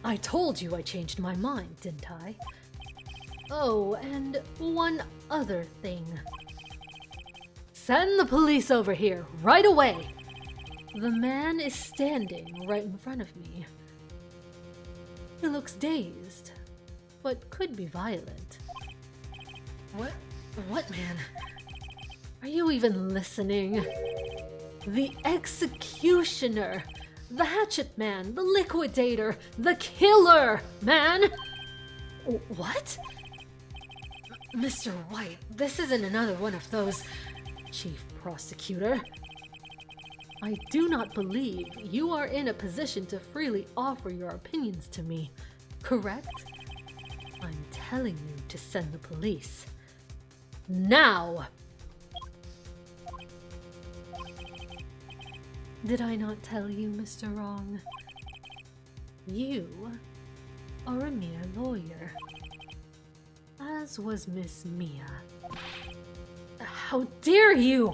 I told you I changed my mind, didn't I? Oh, and one other thing. Send the police over here, right away! The man is standing right in front of me. He looks dazed, but could be violent. What man? Are you even listening? The executioner! The hatchet man! The liquidator! The killer! Man! What? Mr. White, this isn't another one of those... Chief Prosecutor. I do not believe you are in a position to freely offer your opinions to me, correct? I'm telling you to send the police. Now! Did I not tell you, Mr. Wrong? You are a mere lawyer, as was Miss Mia. How dare you!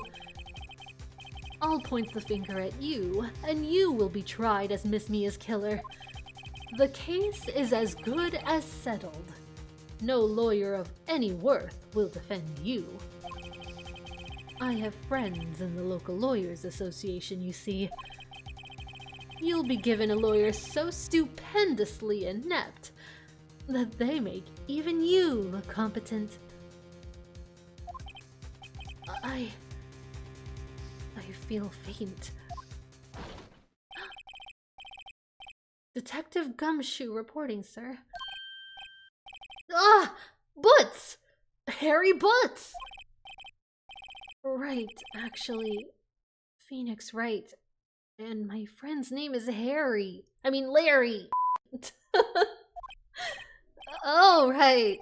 I'll point the finger at you, and you will be tried as Miss Mia's killer. The case is as good as settled. No lawyer of any worth will defend you. I have friends in the local lawyers association, you see. You'll be given a lawyer so stupendously inept that they make even you look competent. I feel faint. Detective Gumshoe reporting, sir. Ah! Butts! Harry Butts! Right, actually. Phoenix Wright. And my friend's name is Harry. I mean, Larry. Oh, right.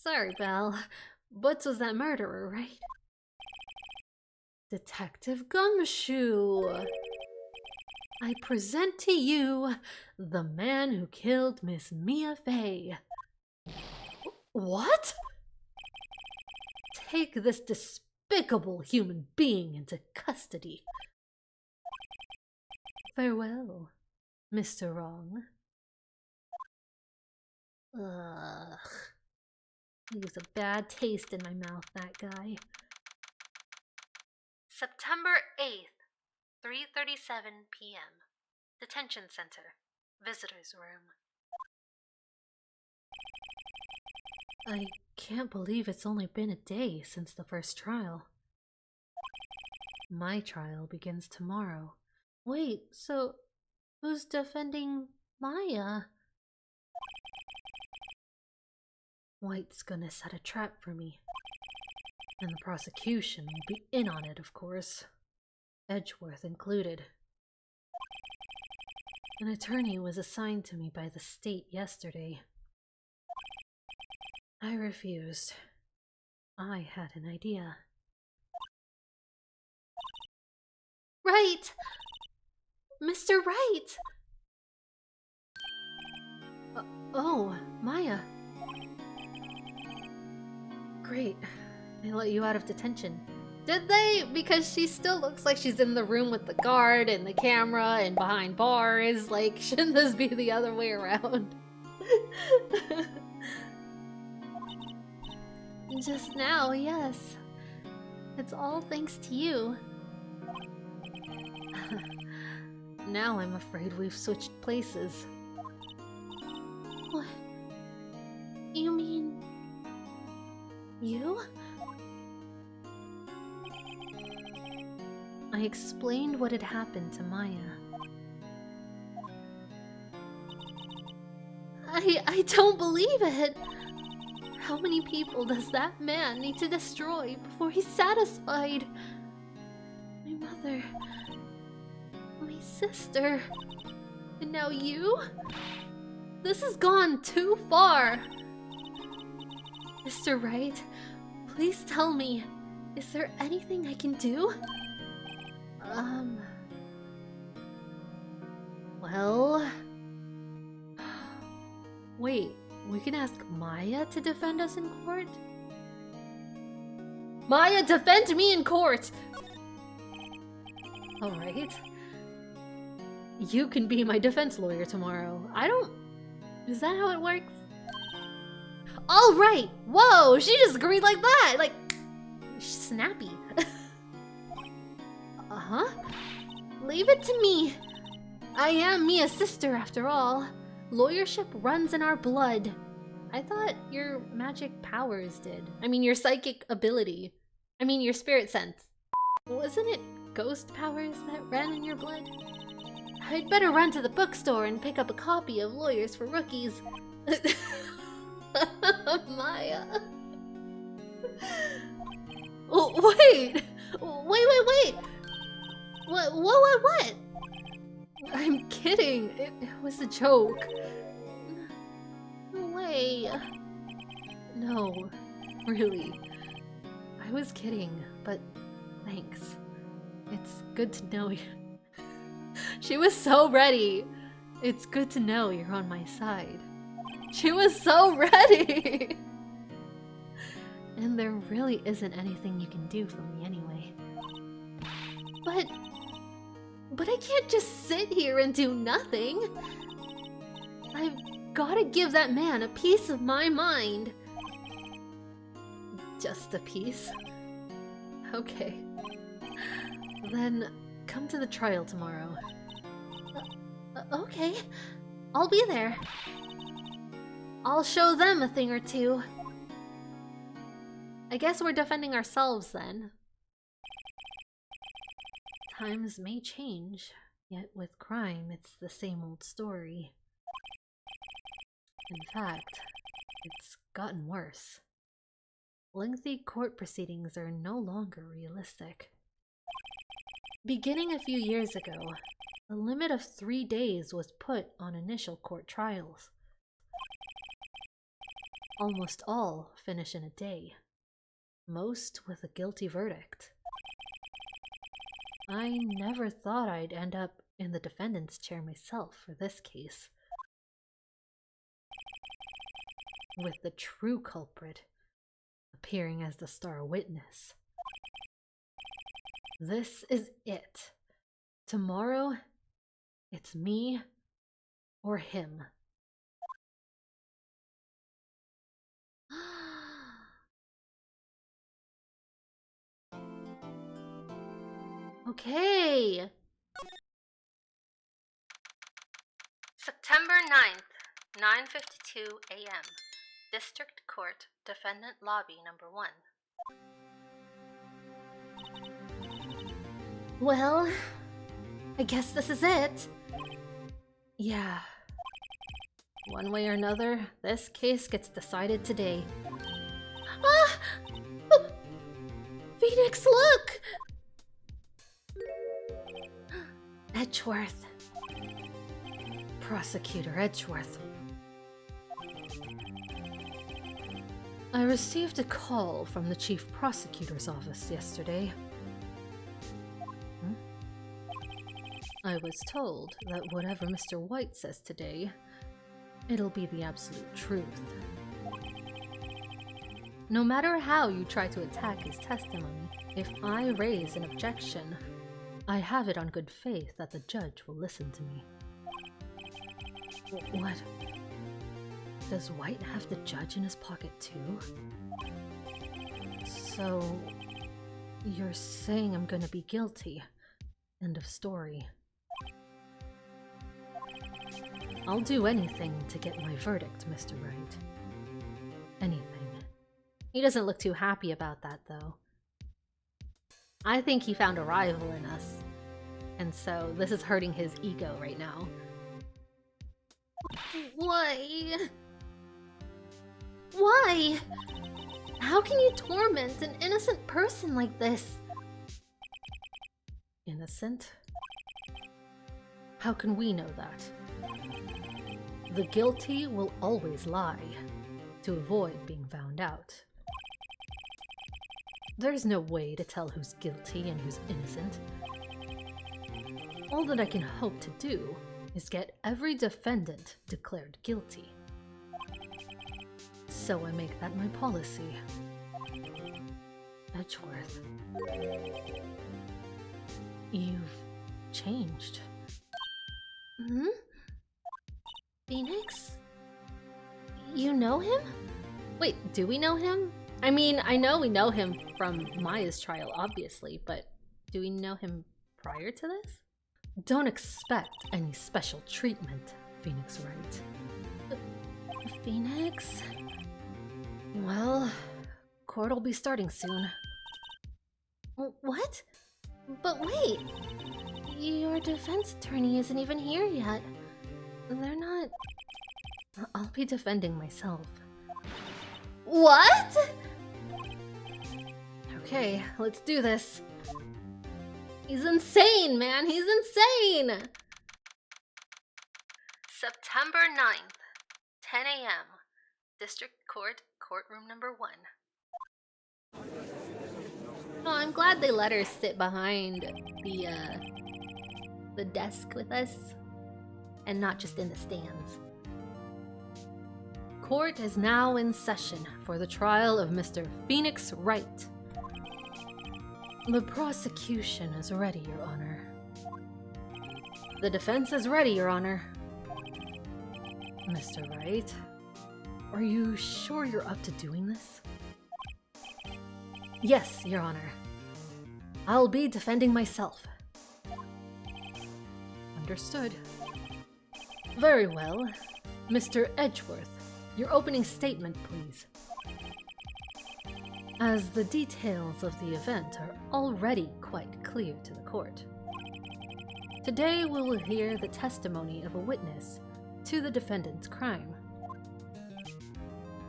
Sorry, Belle. Butts was that murderer, right? Detective Gumshoe. I present to you the man who killed Miss Mia Fey. What? Take this despicable human being into custody. Farewell, Mr. Wrong. Ugh. Leaves a bad taste in my mouth, that guy. September 8th, 3:37 p.m. Detention Center, Visitors Room. I can't believe it's only been a day since the first trial. My trial begins tomorrow, Wait, so who's defending Maya? White's gonna set a trap for me. And the prosecution will be in on it, of course. Edgeworth included. An attorney was assigned to me by the state yesterday. I refused. I had an idea. Right! Mr. Wright! Oh, Maya. Great. They let you out of detention. Did they? Because she still looks like she's in the room with the guard and the camera and behind bars. Like, shouldn't this be the other way around? Just now, yes. It's all thanks to you. Now I'm afraid we've switched places. What? You mean... you? I explained what had happened to Maya. I don't believe it! How many people does that man need to destroy before he's satisfied? My mother... my sister... and now you? This has gone too far! Mr. Wright, please tell me, is there anything I can do? Well... Wait, we can ask Maya to defend us in court? Maya, defend me in court! Alright. You can be my defense lawyer tomorrow. Is that how it works? Alright! Whoa! She just agreed like that! Like, snappy. Uh-huh. Leave it to me. I am Mia's sister, after all. Lawyership runs in our blood. I thought your magic powers did. I mean, your psychic ability. I mean, your spirit sense. Wasn't it ghost powers that ran in your blood? I'd better run to the bookstore and pick up a copy of Lawyers for Rookies. Maya. Oh, wait! Wait! What? I'm kidding. It was a joke. No way. No, really. I was kidding, but thanks. It's good to know you. She was so ready. It's good to know you're on my side. She was so ready! And there really isn't anything you can do for me anyway. But I can't just sit here and do nothing. I've gotta give that man a piece of my mind. Just a piece? Okay. Then come to the trial tomorrow. Okay. I'll be there. I'll show them a thing or two. I guess we're defending ourselves then. Times may change, yet with crime it's the same old story. In fact, it's gotten worse. Lengthy court proceedings are no longer realistic. Beginning a few years ago, a limit of 3 days was put on initial court trials. Almost all finish in a day, most with a guilty verdict. I never thought I'd end up in the defendant's chair myself for this case. With the true culprit appearing as the star witness. This is it. Tomorrow, it's me or him. Okay. September 9th, 9:52 a.m. District Court, Defendant Lobby Number 1. Well, I guess this is it. Yeah. One way or another, this case gets decided today. Ah! Phoenix, look! Edgeworth. Prosecutor Edgeworth. I received a call from the Chief Prosecutor's office yesterday. I was told that whatever Mr. White says today, it'll be the absolute truth. No matter how you try to attack his testimony, if I raise an objection, I have it on good faith that the judge will listen to me. What? Does White have the judge in his pocket too? So, you're saying I'm gonna be guilty. End of story. I'll do anything to get my verdict, Mr. Wright. Anything. He doesn't look too happy about that, though. I think he found a rival in us. And so, this is hurting his ego right now. Why? Why? How can you torment an innocent person like this? Innocent? How can we know that? The guilty will always lie, to avoid being found out. There's no way to tell who's guilty and who's innocent. All that I can hope to do is get every defendant declared guilty. So I make that my policy. Edgeworth. You've changed. Hmm? Phoenix? You know him? Wait, do we know him? I mean, I know we know him from Maya's trial, obviously, but do we know him prior to this? Don't expect any special treatment, Phoenix Wright. Phoenix? Well, court will be starting soon. What? But wait! Your defense attorney isn't even here yet. They're not... I'll be defending myself. What?! Okay, let's do this. He's insane, man! He's insane! September 9th, 10 a.m. District Court, Courtroom number 1. Oh, I'm glad they let her sit behind the desk with us, and not just in the stands. Court is now in session for the trial of Mr. Phoenix Wright. The prosecution is ready, Your Honor. The defense is ready, Your Honor. Mr. Wright, are you sure you're up to doing this? Yes, Your Honor. I'll be defending myself. Understood. Very well. Mr. Edgeworth, your opening statement, please. As the details of the event are already quite clear to the court. Today we will hear the testimony of a witness to the defendant's crime.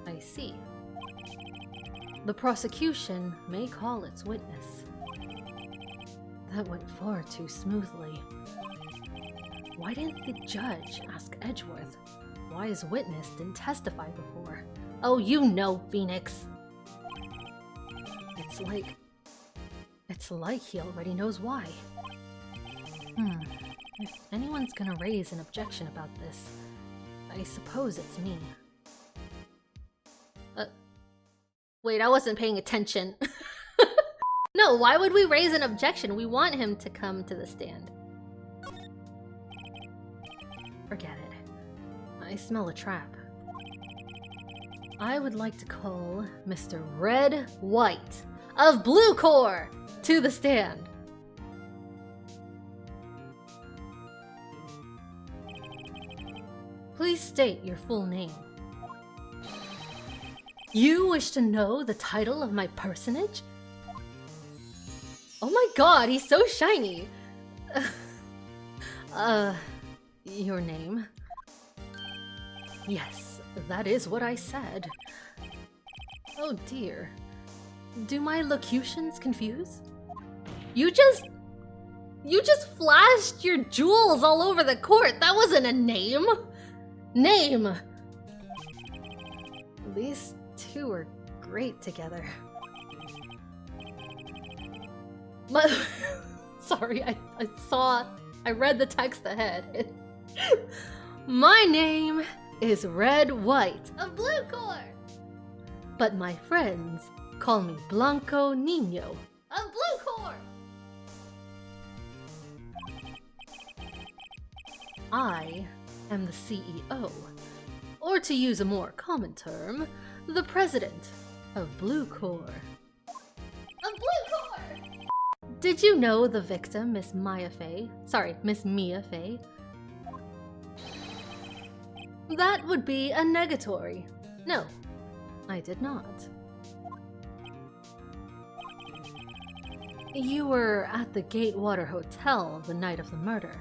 I see. The prosecution may call its witness. That went far too smoothly. Why didn't the judge ask Edgeworth why his witness didn't testify before? Oh, you know, Phoenix! It's like he already knows why. If anyone's gonna raise an objection about this, I suppose it's me. Wait, I wasn't paying attention. No, why would we raise an objection? We want him to come to the stand. Forget it. I smell a trap. I would like to call Mr. Red White of Blue Corps to the stand. Please state your full name. You wish to know the title of my personage? Oh my god, he's so shiny! Your name? Yes, that is what I said. Oh dear. Do my locutions confuse? You just flashed your jewels all over the court. That wasn't a name. Name! These two are great together. Sorry, I read the text ahead. My name is Red White of Blue Core. But my friends call me Blanco Nino of Blue Core. I am the CEO, or to use a more common term, the president of Blue Core. Of Blue Core! Did you know the victim, Miss Mia Fey? That would be a negatory. No, I did not. You were at the Gatewater Hotel the night of the murder.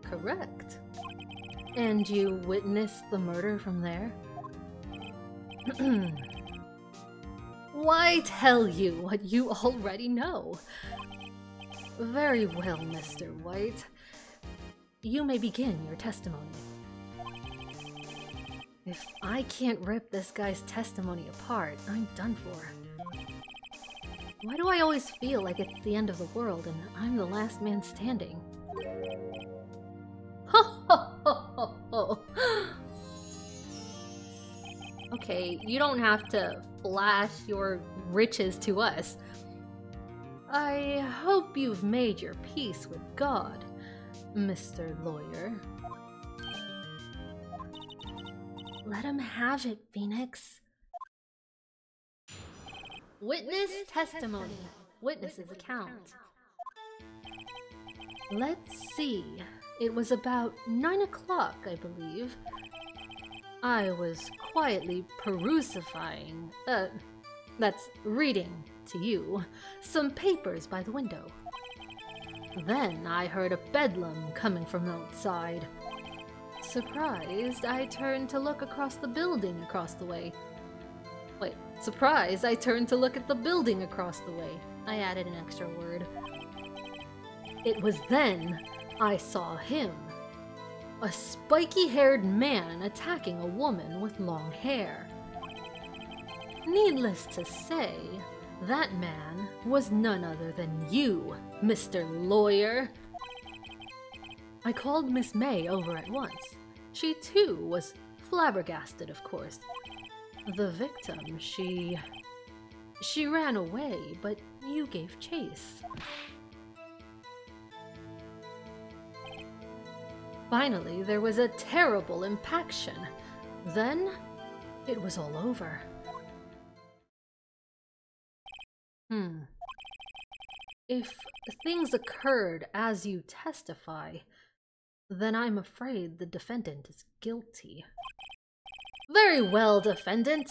Correct. And you witnessed the murder from there? Why tell you what you already know? Very well, Mr. White. You may begin your testimony. If I can't rip this guy's testimony apart, I'm done for. Why do I always feel like it's the end of the world and I'm the last man standing? Okay, you don't have to flash your riches to us. I hope you've made your peace with God, Mr. Lawyer. Let him have it, Phoenix. Witness testimony. Witness's account. Let's see. It was about 9 o'clock, I believe. I was quietly reading to you, some papers by the window. Then I heard a bedlam coming from outside. Surprised, I turned to look across the building across the way. Surprised, I turned to look at the building across the way. I added an extra word. It was then I saw him. A spiky-haired man attacking a woman with long hair. Needless to say, that man was none other than you, Mr. Lawyer. I called Miss May over at once. She too was flabbergasted, of course. The victim, she ran away, but you gave chase. Finally, there was a terrible impaction. Then, it was all over. If things occurred as you testify, then I'm afraid the defendant is guilty. Very well, defendant.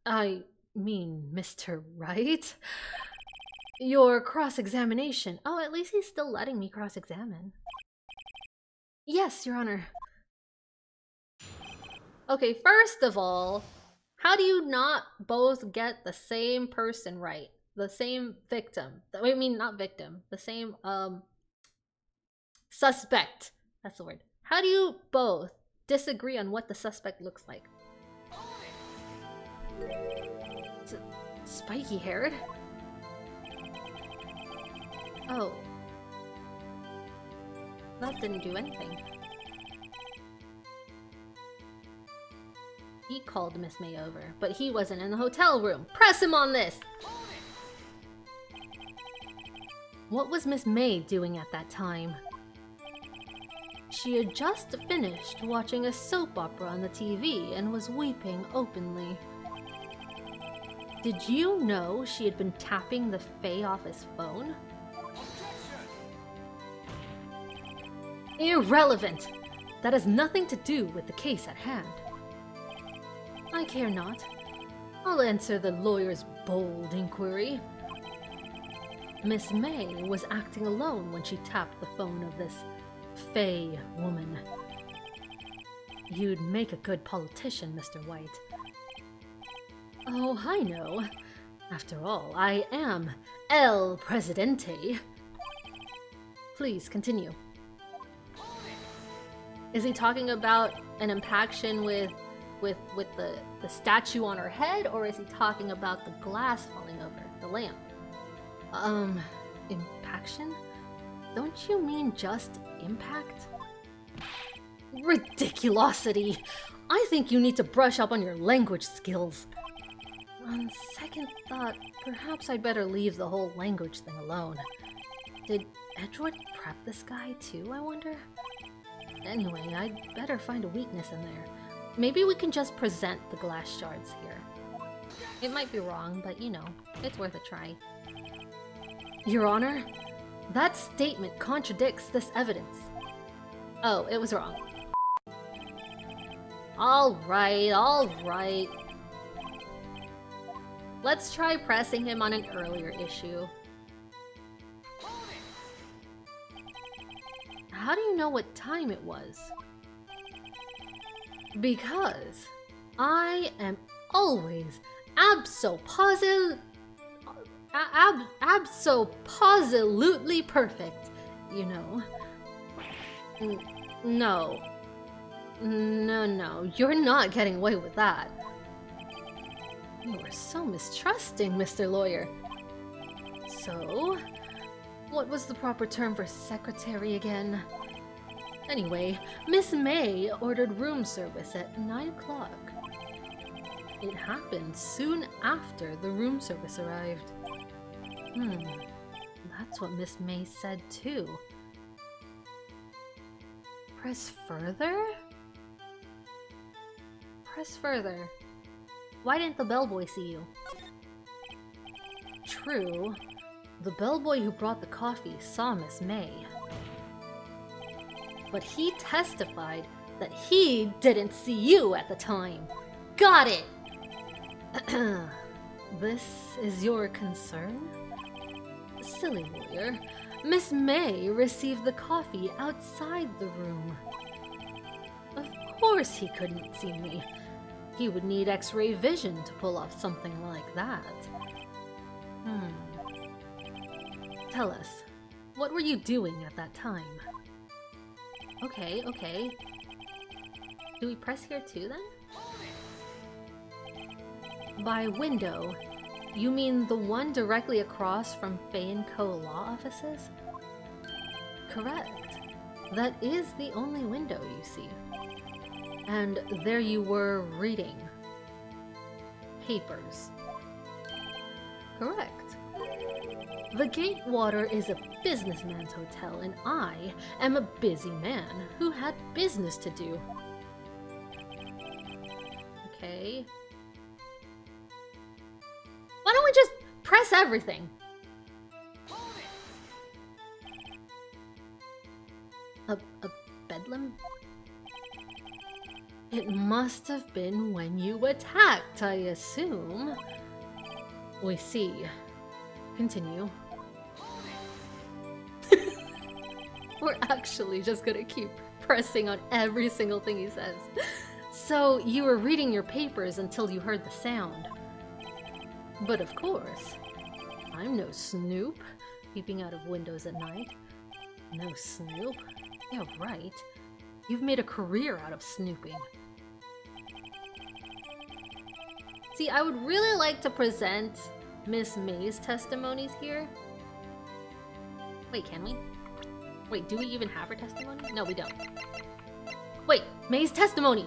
I mean, Mr. Wright. Your cross-examination. Oh, at least he's still letting me cross-examine. Yes, Your Honor. Okay, first of all, how do you not both get the same person right? The same victim. I mean, not victim. The same, suspect. That's the word. How do you both disagree on what the suspect looks like? Is it spiky-haired? Oh. That didn't do anything. He called Miss May over, but he wasn't in the hotel room. Press him on this! What was Miss May doing at that time? She had just finished watching a soap opera on the TV and was weeping openly. Did you know she had been tapping the Fae office phone? Irrelevant! That has nothing to do with the case at hand. I care not. I'll answer the lawyer's bold inquiry. Miss May was acting alone when she tapped the phone of this Fae woman. You'd make a good politician, Mr. White. Oh, I know. After all, I am El Presidente. Please continue. Is he talking about an impaction with the statue on her head, or is he talking about the glass falling over the lamp? Impaction? Don't you mean just impact? Ridiculosity! I think you need to brush up on your language skills. On second thought, perhaps I'd better leave the whole language thing alone. Did Edgewood prep this guy too, I wonder? Anyway, I'd better find a weakness in there. Maybe we can just present the glass shards here. It might be wrong, but you know, it's worth a try. Your Honor, that statement contradicts this evidence. Oh, it was wrong. Alright. Let's try pressing him on an earlier issue. How do you know what time it was? Because I am always absolutely perfect, you know. No, you're not getting away with that. You are so mistrusting, Mr. Lawyer. So, what was the proper term for secretary again? Anyway, Miss May ordered room service at 9 o'clock. It happened soon after the room service arrived. That's what Miss May said too. Press further? Press further. Why didn't the bellboy see you? True. The bellboy who brought the coffee saw Miss May. But he testified that he didn't see you at the time. Got it! This is your concern? Silly lawyer. Miss May received the coffee outside the room. Of course he couldn't see me. He would need X-ray vision to pull off something like that. Tell us, what were you doing at that time? Okay. Do we press here too then? By window, you mean the one directly across from Fae & Co. law offices? Correct. That is the only window you see. And there you were reading papers. Correct. The Gatewater is a businessman's hotel, and I am a busy man who had business to do. Okay. Why don't we just press everything? A bedlam? It must have been when you attacked, I assume. We see. Continue. We're actually just gonna keep pressing on every single thing he says. So, you were reading your papers until you heard the sound. But of course, I'm no snoop, peeping out of windows at night. No snoop? Yeah, right. You've made a career out of snooping. See, I would really like to present Miss May's testimonies here. Wait, can we? Wait, do we even have her testimony? No, we don't. Wait, May's testimony!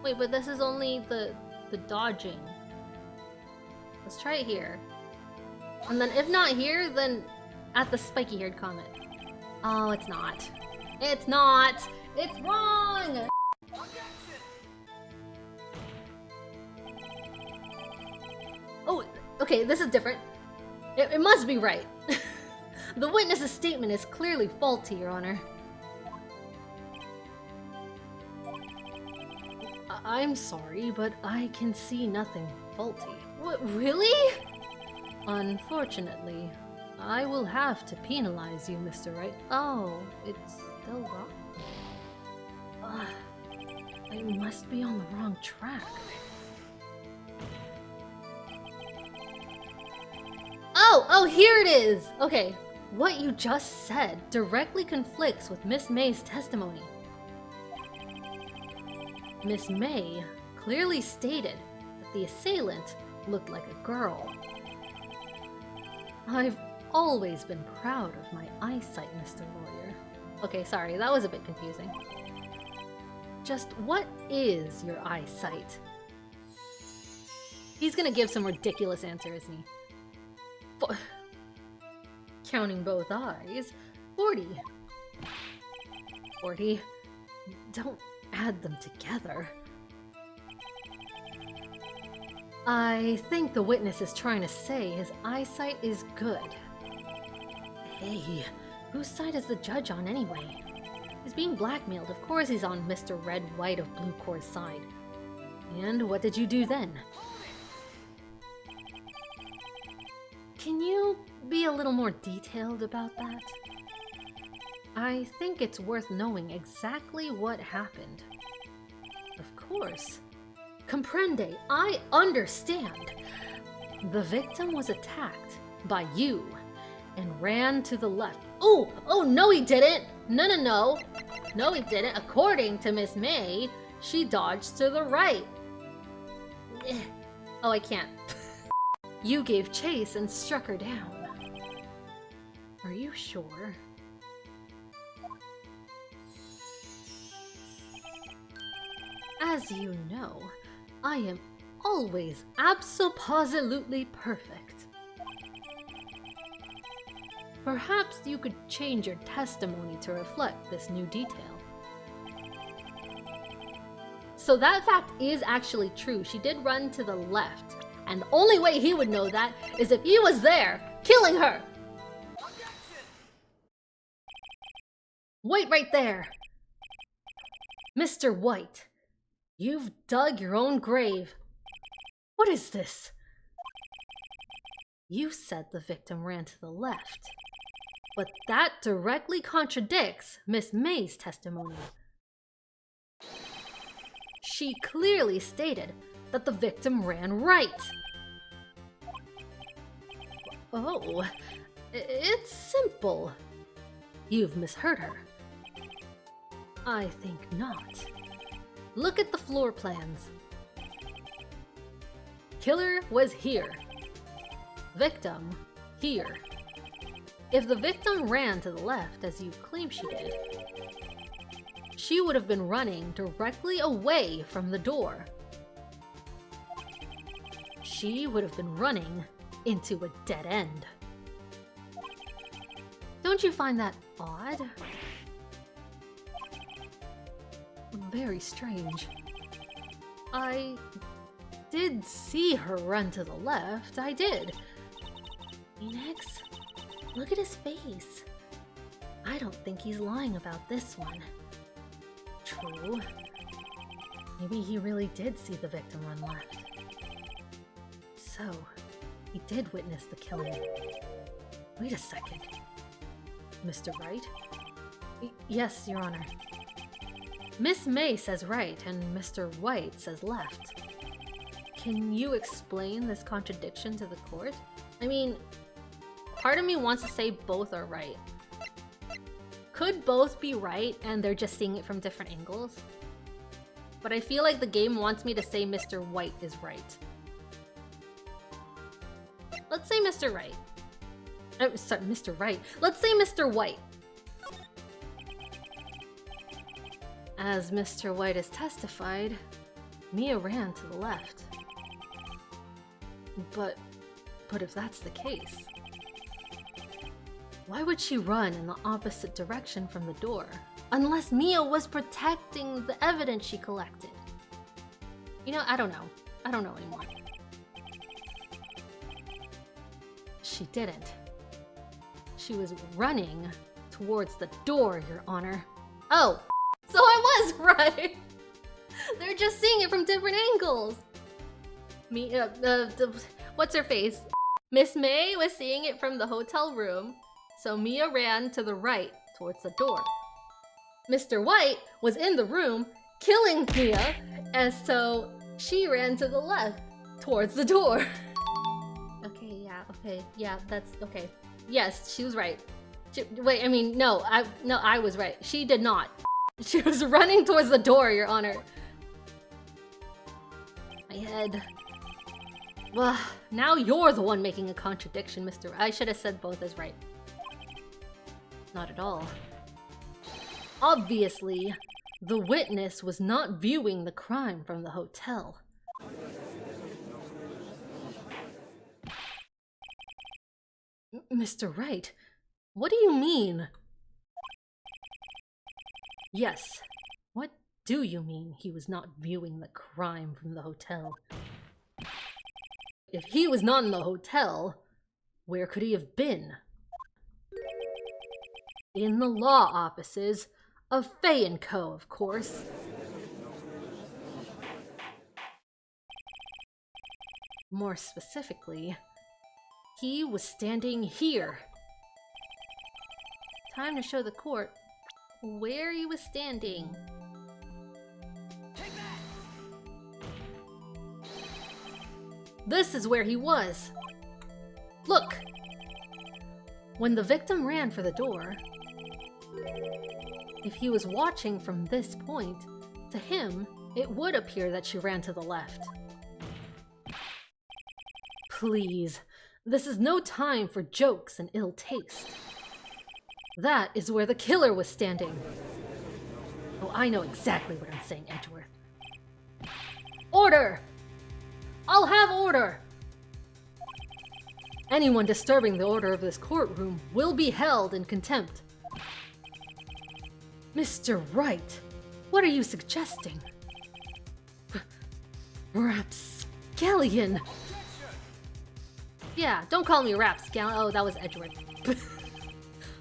Wait, but this is only the dodging. Let's try it here. And then if not here, then at the spiky-haired comment. Oh, it's not. It's not! It's wrong! Oh, okay, this is different. It must be right. The witness's statement is clearly faulty, Your Honor. I'm sorry, but I can see nothing faulty. What, really? Unfortunately, I will have to penalize you, Mr. Wright. Oh, it's still wrong? I must be on the wrong track. Oh, here it is! Okay, what you just said directly conflicts with Miss May's testimony. Miss May clearly stated that the assailant looked like a girl. I've always been proud of my eyesight, Mr. Lawyer. Okay, sorry, that was a bit confusing. Just what is your eyesight? He's gonna give some ridiculous answer, isn't he? Counting both eyes, 40. 40? Don't add them together. I think the witness is trying to say his eyesight is good. Hey, whose side is the judge on anyway? He's being blackmailed. Of course he's on Mr. Red White of Blue Core's side. And what did you do then? Can you be a little more detailed about that? I think it's worth knowing exactly what happened. Of course. Comprende, I understand. The victim was attacked by you and ran to the left. Oh, no he didn't! No. No he didn't. According to Miss May, she dodged to the right. Oh, I can't. You gave chase and struck her down. Are you sure? As you know, I am always abso-positively perfect. Perhaps you could change your testimony to reflect this new detail. So that fact is actually true. She did run to the left. And the only way he would know that is if he was there, killing her! Wait right there! Mr. White, you've dug your own grave. What is this? You said the victim ran to the left, but that directly contradicts Miss May's testimony. She clearly stated that the victim ran right. Oh, it's simple. You've misheard her. I think not. Look at the floor plans. Killer was here. Victim here. If the victim ran to the left, as you claim she did, she would have been running directly away from the door. She would have been running into a dead end. Don't you find that odd? Very strange. I did see her run to the left, I did. Phoenix, look at his face. I don't think he's lying about this one. True. Maybe he really did see the victim run left. So, he did witness the killing. Wait a second. Mr. Wright? Yes, Your Honor. Miss May says right, and Mr. White says left. Can you explain this contradiction to the court? I mean, part of me wants to say both are right. Could both be right, and they're just seeing it from different angles? But I feel like the game wants me to say Mr. White is right. Let's say Mr. Wright. Oh, sorry, Mr. Wright. Let's say Mr. White. As Mr. White has testified, Mia ran to the left. But if that's the case, why would she run in the opposite direction from the door? Unless Mia was protecting the evidence she collected. You know, I don't know. I don't know anymore. She didn't. She was running towards the door, Your Honor. Oh, so I was right! They're just seeing it from different angles! Mia, what's her face? Miss May was seeing it from the hotel room, so Mia ran to the right towards the door. Mr. White was in the room killing Mia, and so she ran to the left towards the door. Okay, yeah, that's okay. Yes, she was right. Wait, I mean, no, I was right. She did not. She was running towards the door, Your Honor. My head. Well, now you're the one making a contradiction, Mr. I should have said both as right. Not at all. Obviously, the witness was not viewing the crime from the hotel. Mr. Wright, what do you mean? Yes, what do you mean he was not viewing the crime from the hotel? If he was not in the hotel, where could he have been? In the law offices of Fay & Co., of course. More specifically, he was standing here. Time to show the court where he was standing. This is where he was. Look! When the victim ran for the door, if he was watching from this point, to him, it would appear that she ran to the left. Please, this is no time for jokes and ill taste. That is where the killer was standing. Oh, I know exactly what I'm saying, Edgeworth. Order! I'll have order! Anyone disturbing the order of this courtroom will be held in contempt. Mr. Wright, what are you suggesting? Rapscallion! Yeah, don't call me Rapscallion. Oh, that was Edgeworth.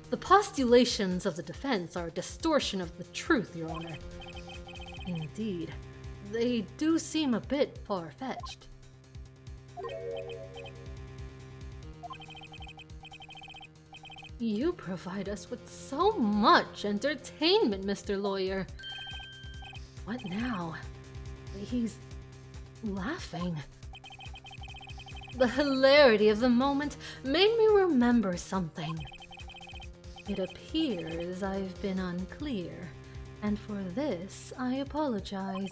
The postulations of the defense are a distortion of the truth, Your Honor. Indeed, they do seem a bit far-fetched. You provide us with so much entertainment, Mr. Lawyer. What now? He's laughing. The hilarity of the moment made me remember something. It appears I've been unclear, and for this I apologize.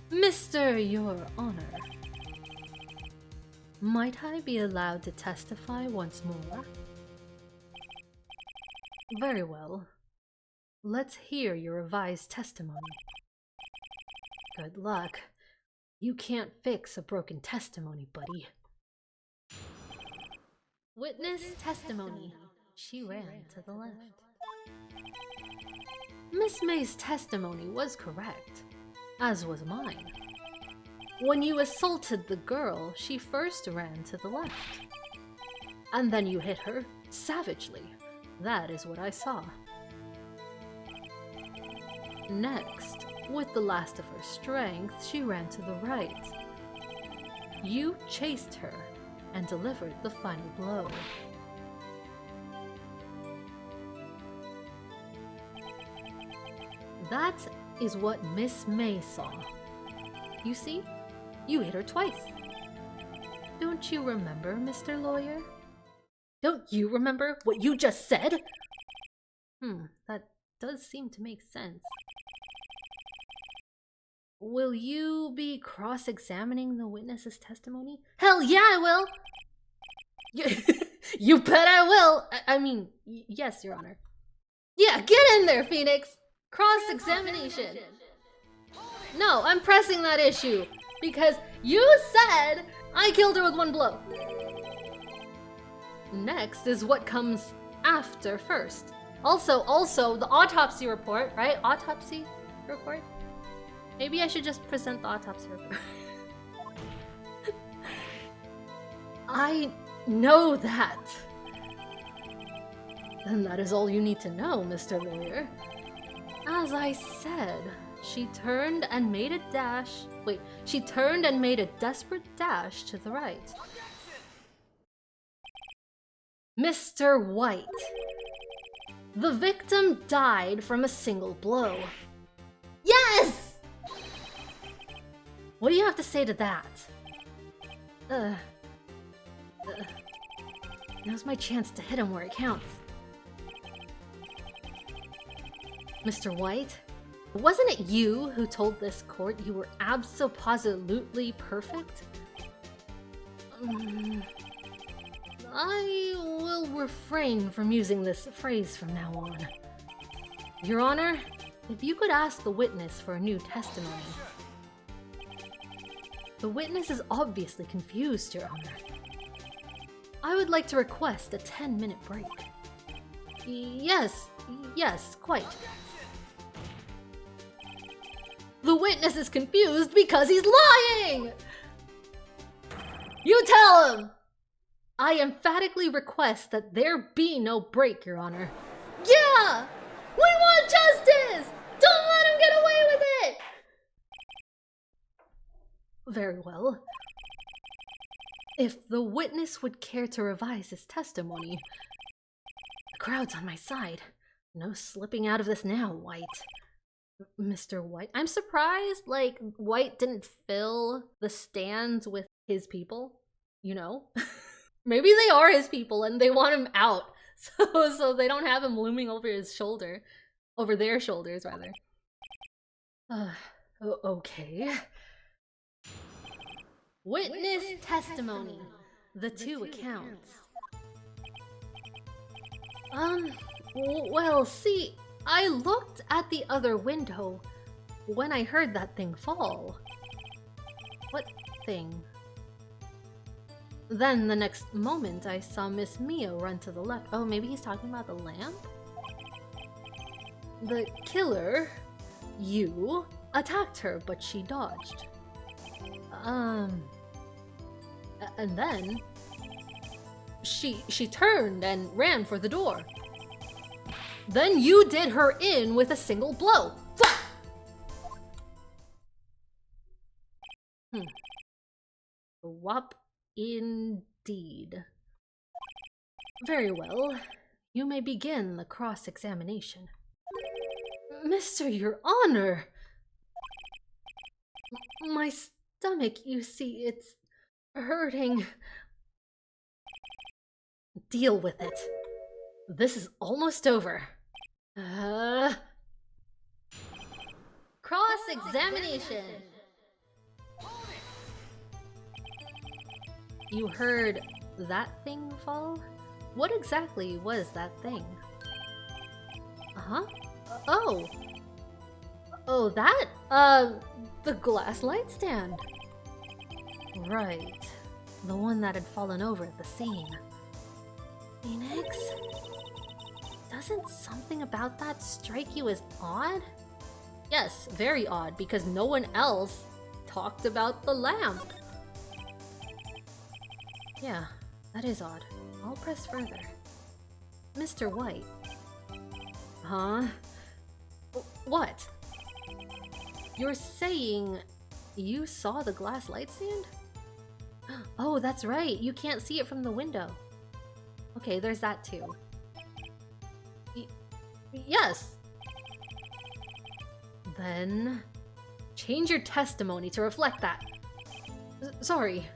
Mr. Your Honor, might I be allowed to testify once more? Very well. Let's hear your revised testimony. Good luck. You can't fix a broken testimony, buddy. Witness testimony. She ran to the left. Miss May's testimony was correct, as was mine. When you assaulted the girl, she first ran to the left. And then you hit her savagely. That is what I saw. Next, with the last of her strength, she ran to the right. You chased her and delivered the final blow. That is what Miss May saw. You see, you hit her twice. Don't you remember, Mr. Lawyer? Don't you remember what you just said? That does seem to make sense. Will you be cross-examining the witness's testimony? Hell yeah, I will! You bet I will! I mean, yes, Your Honor. Yeah, get in there, Phoenix! Cross-examination. No, I'm pressing that issue because you said I killed her with one blow. Next is what comes after first. Also, the autopsy report, right? Autopsy report? Maybe I should just present the autopsy report. I know that. And that is all you need to know, Mr. Lawyer. As I said, she turned and made a desperate dash to the right. Mr. White. The victim died from a single blow. Yes! What do you have to say to that? Now's my chance to hit him where it counts. Mr. White, wasn't it you who told this court you were abso-positively perfect? I will refrain from using this phrase from now on. Your Honor, if you could ask the witness for a new testimony. The witness is obviously confused, Your Honor. I would like to request a 10-minute break. Yes, quite. The witness is confused because he's lying! You tell him! I emphatically request that there be no break, Your Honor. Yeah! We want justice! Don't let him get away with it! Very well. If the witness would care to revise his testimony, the crowd's on my side. No slipping out of this now, White. Mr. White. I'm surprised, like, White didn't fill the stands with his people, you know? Maybe they are his people and they want him out, so they don't have him looming over his shoulder. Over their shoulders, rather. Okay. Witness testimony. The two accounts. Well, see, I looked at the other window when I heard that thing fall. What thing? Then the next moment I saw Miss Mia run to the left. Oh, maybe he's talking about the lamp? The killer, you, attacked her, but she dodged. And then she turned and ran for the door. Then you did her in with a single blow. Whop indeed. Very well. You may begin the cross-examination. Mr. Your Honor! My stomach, you see, it's hurting. Deal with it. This is almost over. Cross-examination! You heard that thing fall? What exactly was that thing? Oh, that? The glass light stand. Right. The one that had fallen over at the scene. Phoenix? Doesn't something about that strike you as odd? Yes, very odd, because no one else talked about the lamp. Yeah, that is odd. I'll press further. Mr. White. Huh? What? You're saying you saw the glass light stand? Oh, that's right. You can't see it from the window. Okay, there's that too. Yes! Then change your testimony to reflect that. Sorry.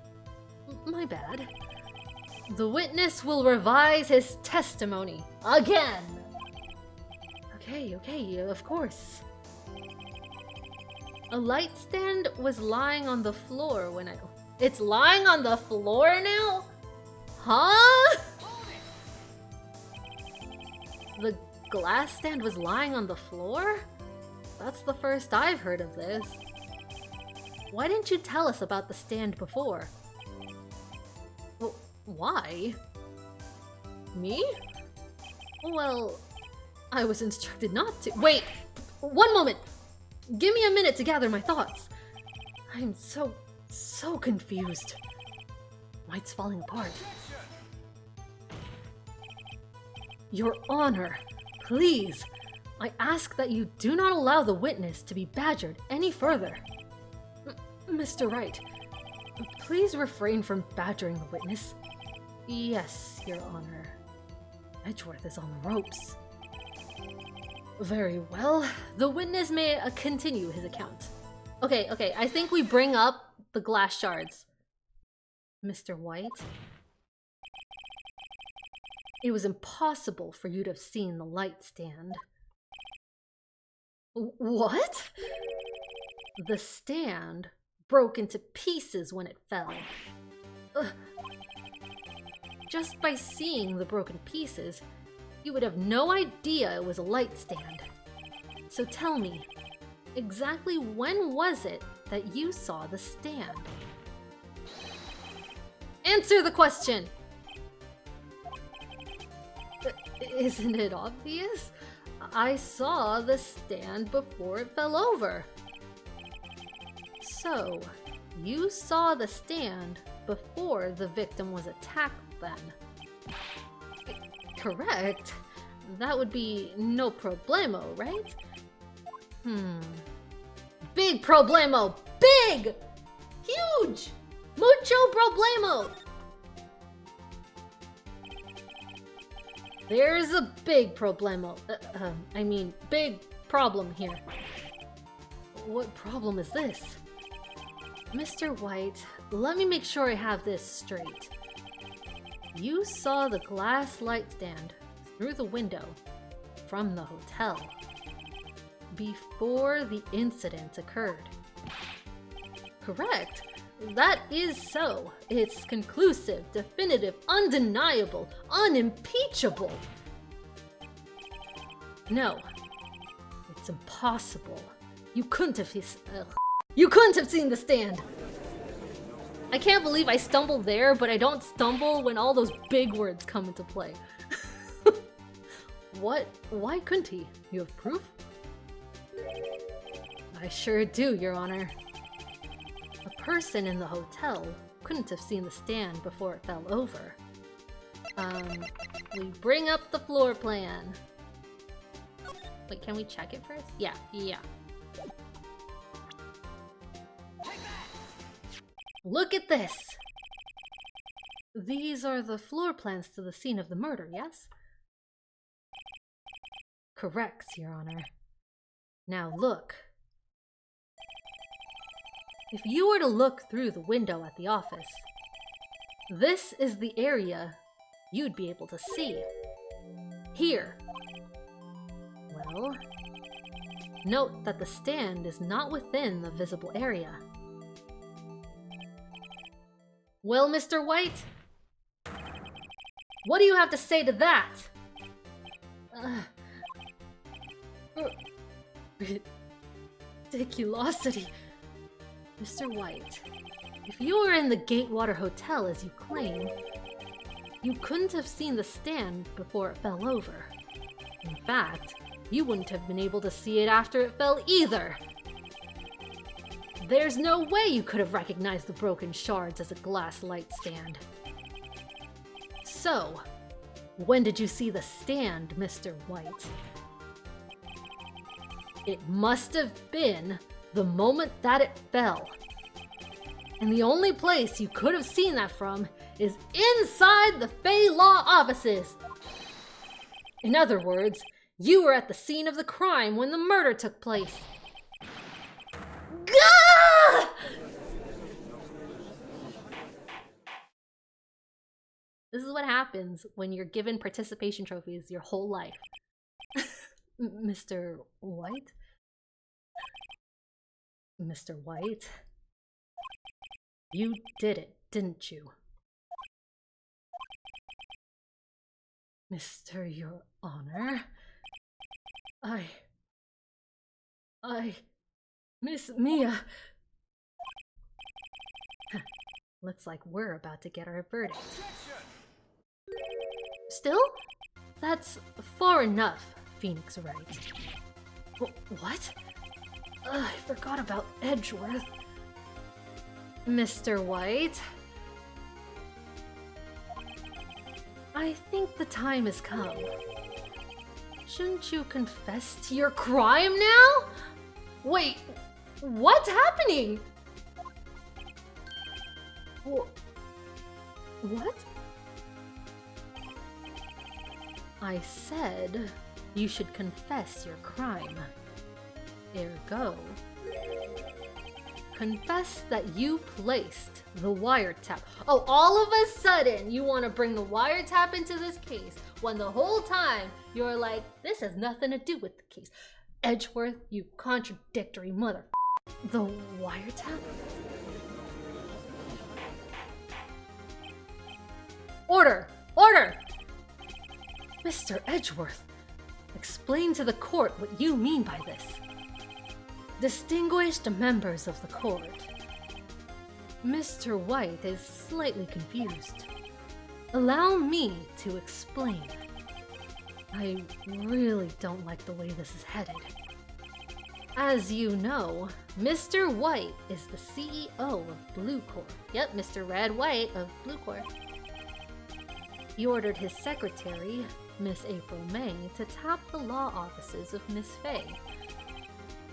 My bad. The witness will revise his testimony again. Okay, of course. A light stand was lying on the floor when I... It's lying on the floor now? Huh? The glass stand was lying on the floor? That's the first I've heard of this. Why didn't you tell us about the stand before? Well, why? Me? Well, I was instructed not to. Wait! 1 moment! Give me a minute to gather my thoughts. I'm so confused. White's falling apart. Your Honor, please, I ask that you do not allow the witness to be badgered any further. Mr. Wright, please refrain from badgering the witness. Yes, Your Honor. Edgeworth is on the ropes. Very well. The witness may continue his account. Okay, I think we bring up the glass shards. Mr. White? It was impossible for you to have seen the light stand. What? The stand broke into pieces when it fell. Ugh. Just by seeing the broken pieces, you would have no idea it was a light stand. So tell me, exactly when was it that you saw the stand? Answer the question! Isn't it obvious? I saw the stand before it fell over. So, you saw the stand before the victim was attacked then? Correct. That would be no problemo, right? Big problemo! Big! Huge! Mucho problemo! There's a big problemo. Big problem here. What problem is this? Mr. White, let me make sure I have this straight. You saw the glass light stand through the window from the hotel before the incident occurred. Correct. That is so. It's conclusive, definitive, undeniable, unimpeachable. No, it's impossible. You couldn't have seen the stand. I can't believe I stumbled there, but I don't stumble when all those big words come into play. What? Why couldn't he? You have proof? I sure do, Your Honor. A person in the hotel couldn't have seen the stand before it fell over. We bring up the floor plan. Wait, can we check it first? Yeah. Look at this! These are the floor plans to the scene of the murder, yes? Correct, Your Honor. Now look. If you were to look through the window at the office, this is the area you'd be able to see. Here. Well, note that the stand is not within the visible area. Well, Mr. White? What do you have to say to that? Ridiculosity. Mr. White, if you were in the Gatewater Hotel as you claim, you couldn't have seen the stand before it fell over. In fact, you wouldn't have been able to see it after it fell either. There's no way you could have recognized the broken shards as a glass light stand. So, when did you see the stand, Mr. White? It must have been the moment that it fell. And the only place you could have seen that from is inside the Fey Law offices. In other words, you were at the scene of the crime when the murder took place. Gah! This is what happens when you're given participation trophies your whole life. Mr. White? Mr. White? You did it, didn't you? Mr. Your Honor? Miss Mia... Looks like we're about to get our verdict. Still? That's far enough, Phoenix Wright. What? I forgot about Edgeworth. Mr. White? I think the time has come. Shouldn't you confess to your crime now? Wait, what's happening? What? I said you should confess your crime. Ergo, confess that you placed the wiretap. Oh, all of a sudden you want to bring the wiretap into this case when the whole time you're like, this has nothing to do with the case. Edgeworth, you contradictory mother. The wiretap? Order! Order! Mr. Edgeworth, explain to the court what you mean by this. Distinguished members of the court, Mr. White is slightly confused. Allow me to explain. I really don't like the way this is headed. As you know, Mr. White is the CEO of Blue Corp. Yep, Mr. Red White of Blue Corp. He ordered his secretary, Miss April May, to tap the law offices of Miss Fay.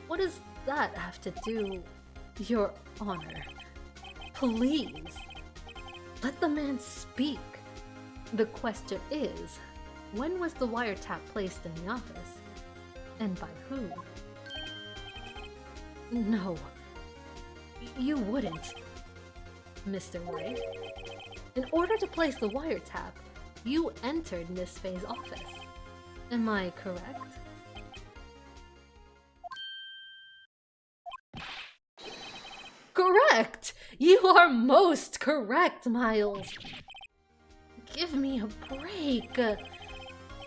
What does that have to do, Your Honor? Please, let the man speak. The question is, when was the wiretap placed in the office? And by who? No, you wouldn't, Mr. White. In order to place the wiretap, you entered Miss Fay's office. Am I correct? Correct! You are most correct, Miles. Give me a break.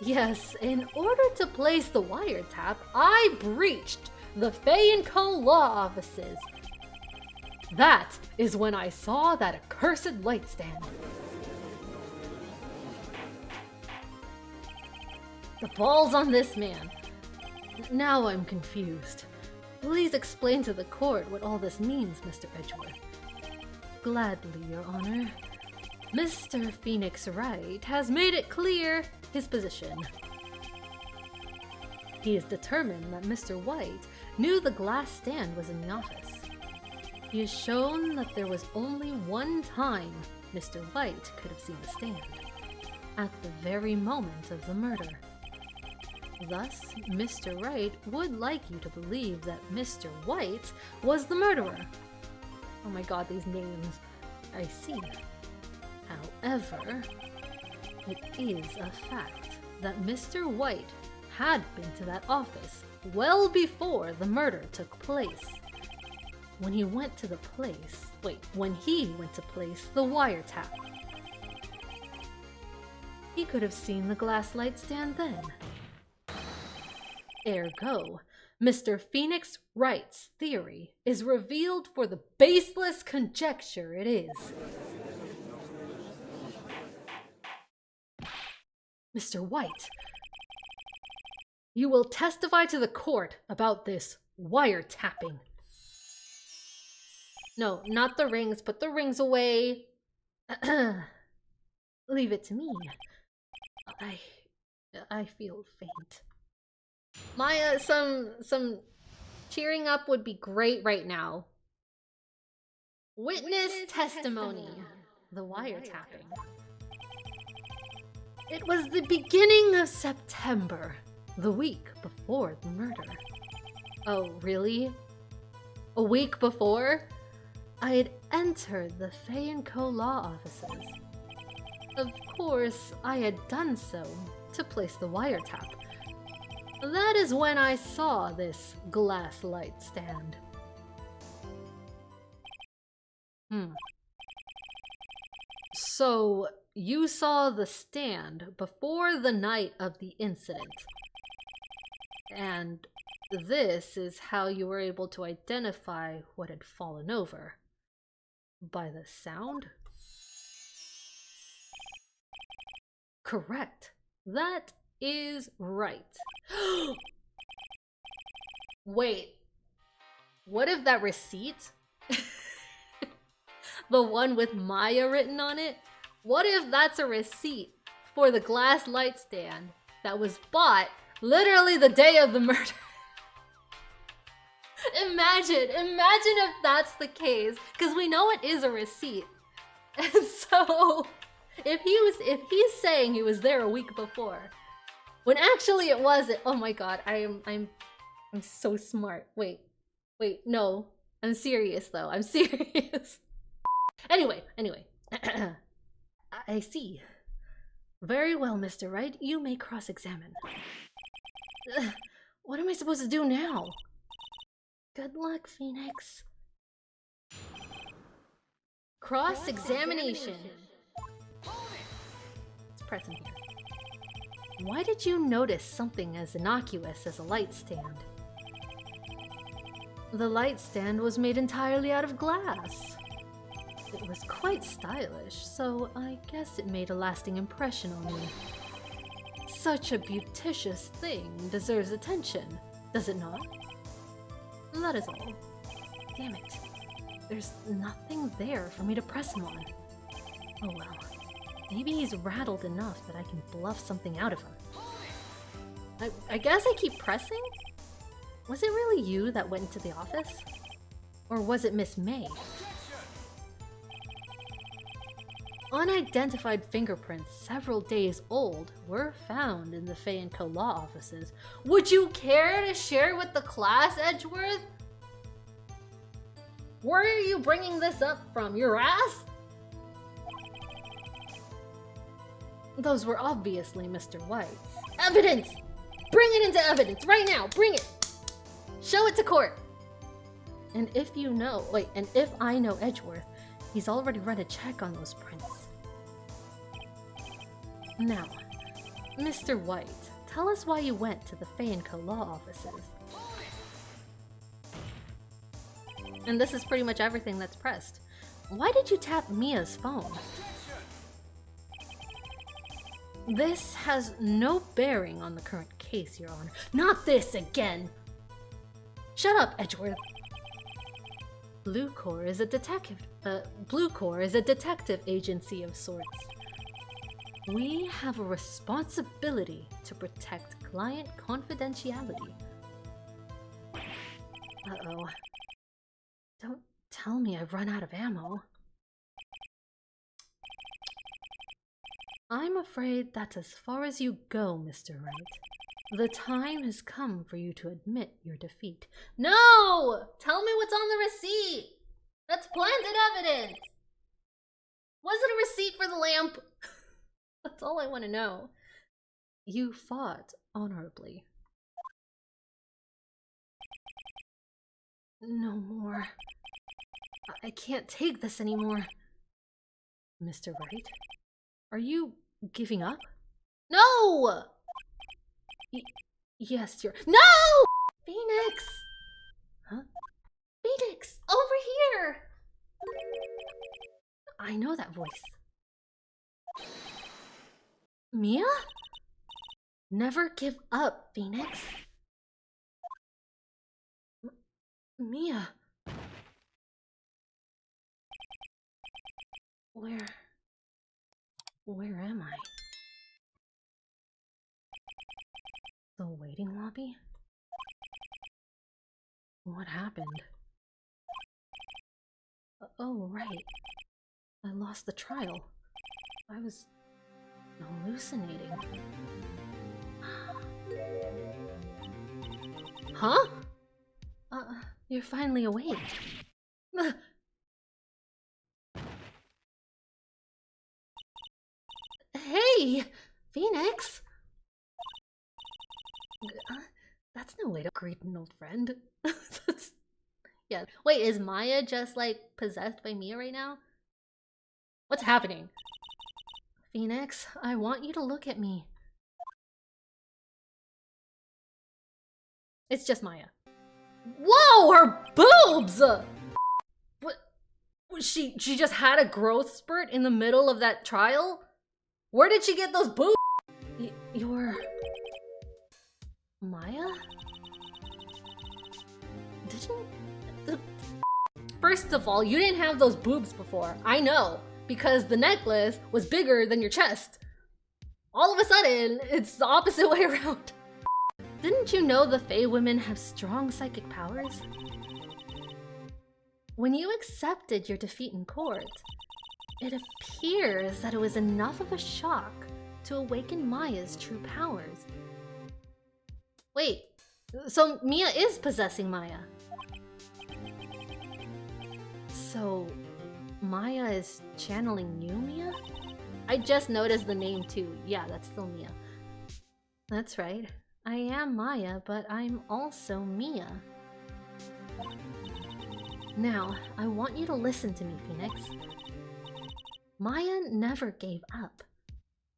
Yes, in order to place the wiretap, I breached the Fay & Co. law offices. That is when I saw that accursed light stand. The ball's on this man. Now I'm confused. Please explain to the court what all this means, Mr. Edgeworth. Gladly, Your Honor. Mr. Phoenix Wright has made it clear his position. He is determined that Mr. White knew the glass stand was in the office. He has shown that there was only one time Mr. White could have seen the stand, at the very moment of the murder. Thus, Mr. Wright would like you to believe that Mr. White was the murderer. Oh my god, these names. I see. However, it is a fact that Mr. White had been to that office well before the murder took place. When he went to place the wiretap. He could have seen the glass light stand then. Ergo, Mr. Phoenix Wright's theory is revealed for the baseless conjecture it is. Mr. White, you will testify to the court about this wiretapping. No, not the rings. Put the rings away. Leave it to me. I feel faint. Maya, some cheering up would be great right now. Witness testimony. The wiretapping. It was the beginning of September, the week before the murder. Oh, really? A week before? I had entered the Fay & Co. law offices. Of course, I had done so to place the wiretap. That is when I saw this glass light stand. So, you saw the stand before the night of the incident. And this is how you were able to identify what had fallen over. By the sound? Correct. That is right. Wait. What if that receipt? The one with Maya written on it? What if that's a receipt for the glass light stand that was bought literally the day of the murder? Imagine if that's the case, because we know it is a receipt. And so, if he's saying he was there a week before, When actually it wasn't. Oh my god, I'm so smart. Wait, no. I'm serious though. I'm serious. Anyway. I see. Very well, Mr. Wright. You may cross-examine. What am I supposed to do now? Good luck, Phoenix. Cross-examination. Let's press in here. Why did you notice something as innocuous as a light stand? The light stand was made entirely out of glass. It was quite stylish, so I guess it made a lasting impression on me. Such a beauticious thing deserves attention, does it not? That is all. Damn it. There's nothing there for me to press him on. Oh well. Maybe he's rattled enough that I can bluff something out of him. I guess I keep pressing? Was it really you that went into the office? Or was it Miss May? Unidentified fingerprints several days old were found in the Fay & Co. law offices. Would you care to share with the class, Edgeworth? Where are you bringing this up from? Your ass? Those were obviously Mr. White's. Evidence! Bring it into evidence right now! Bring it! Show it to court! And if I know Edgeworth, he's already run a check on those prints. Now, Mr. White, tell us why you went to the Fay & Co. law offices. And this is pretty much everything that's pressed. Why did you tap Mia's phone? This has no bearing on the current case, Your Honor. Not this again! Shut up, Edgeworth. Blue Corps is a detective agency of sorts. We have a responsibility to protect client confidentiality. Uh-oh. Don't tell me I've run out of ammo. I'm afraid that's as far as you go, Mr. Wright. The time has come for you to admit your defeat. No! Tell me what's on the receipt! That's planted evidence! Was it a receipt for the lamp? That's all I want to know. You fought honorably. No more. I can't take this anymore. Mr. Wright, are you giving up? No! Yes, you're— No! Phoenix! Huh? Phoenix! Over here! I know that voice. Mia? Never give up, Phoenix. Mia. Where am I? The waiting lobby? What happened? Oh, right. I lost the trial. I was hallucinating. Huh? You're finally awake. Hey, Phoenix! That's no way to greet an old friend. Yeah. Wait, is Maya just like possessed by Mia right now? What's happening? Phoenix, I want you to look at me. It's just Maya. Whoa, her boobs! What? She just had a growth spurt in the middle of that trial? Where did she get those boobs? You're... Maya? Didn't... First of all, you didn't have those boobs before. I know, because the necklace was bigger than your chest. All of a sudden, it's the opposite way around. Didn't you know the Fae women have strong psychic powers? When you accepted your defeat in court, it appears that it was enough of a shock to awaken Maya's true powers. Wait, so Mia is possessing Maya. So, Maya is channeling you, Mia? I just noticed the name too. Yeah, that's still Mia. That's right. I am Maya, but I'm also Mia. Now, I want you to listen to me, Phoenix. Maya never gave up.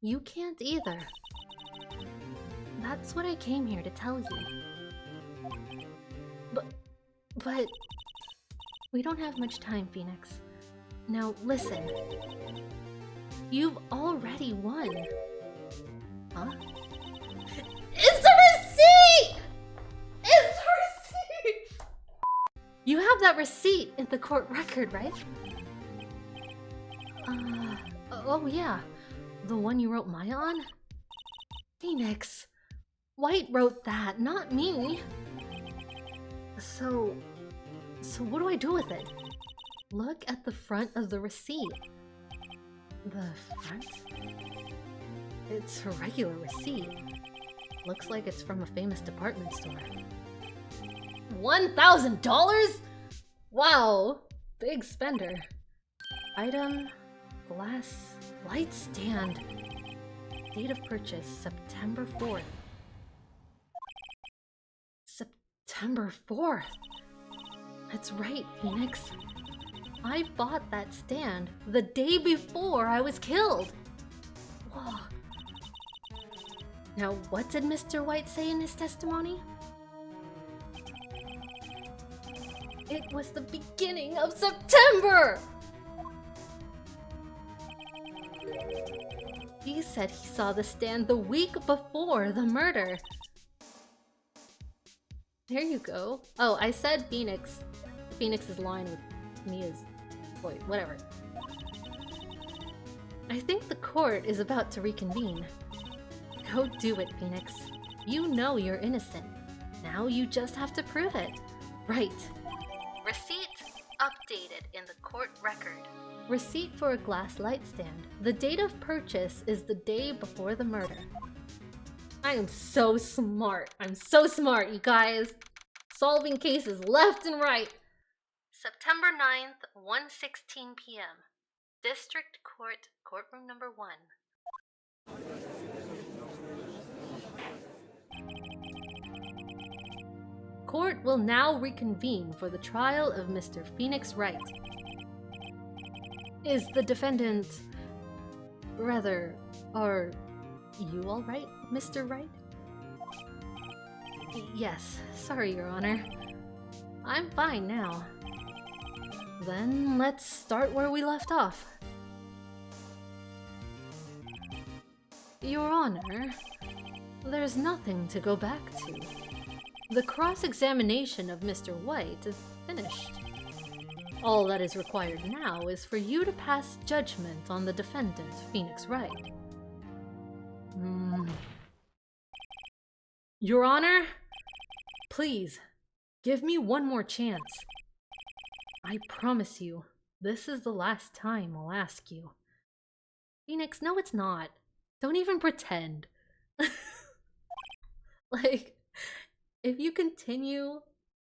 You can't either. That's what I came here to tell you. But... we don't have much time, Phoenix. Now, listen. You've already won. Huh? It's the receipt! It's the receipt! You have that receipt in the court record, right? Oh yeah. The one you wrote Maya on? Phoenix. White wrote that, not me. So what do I do with it? Look at the front of the receipt. The front? It's a regular receipt. Looks like it's from a famous department store. $1,000? Wow, big spender. Item, glass, light stand. Date of purchase, September 4th. September 4th? That's right, Phoenix. I bought that stand the day before I was killed. Whoa. Now, what did Mr. White say in his testimony? It was the beginning of September! He said he saw the stand the week before the murder. There you go. Oh, I said Phoenix. Phoenix is lying with Mia's... Wait, whatever. I think the court is about to reconvene. Go do it, Phoenix. You know you're innocent. Now you just have to prove it. Right. Receipt updated in the court record. Receipt for a glass light stand. The date of purchase is the day before the murder. I am so smart. I'm so smart, you guys. Solving cases left and right. September 9th, 1:16 p.m. District Court, Courtroom Number 1. Court will now reconvene for the trial of Mr. Phoenix Wright. Is the defendant... rather, are you all right, Mr. Wright? Yes, sorry, Your Honor. I'm fine now. Then let's start where we left off. Your Honor, there's nothing to go back to. The cross-examination of Mr. White is finished. All that is required now is for you to pass judgment on the defendant, Phoenix Wright. Your Honor, please, give me one more chance. I promise you, this is the last time I'll ask you. Phoenix, no it's not. Don't even pretend. Like, if you continue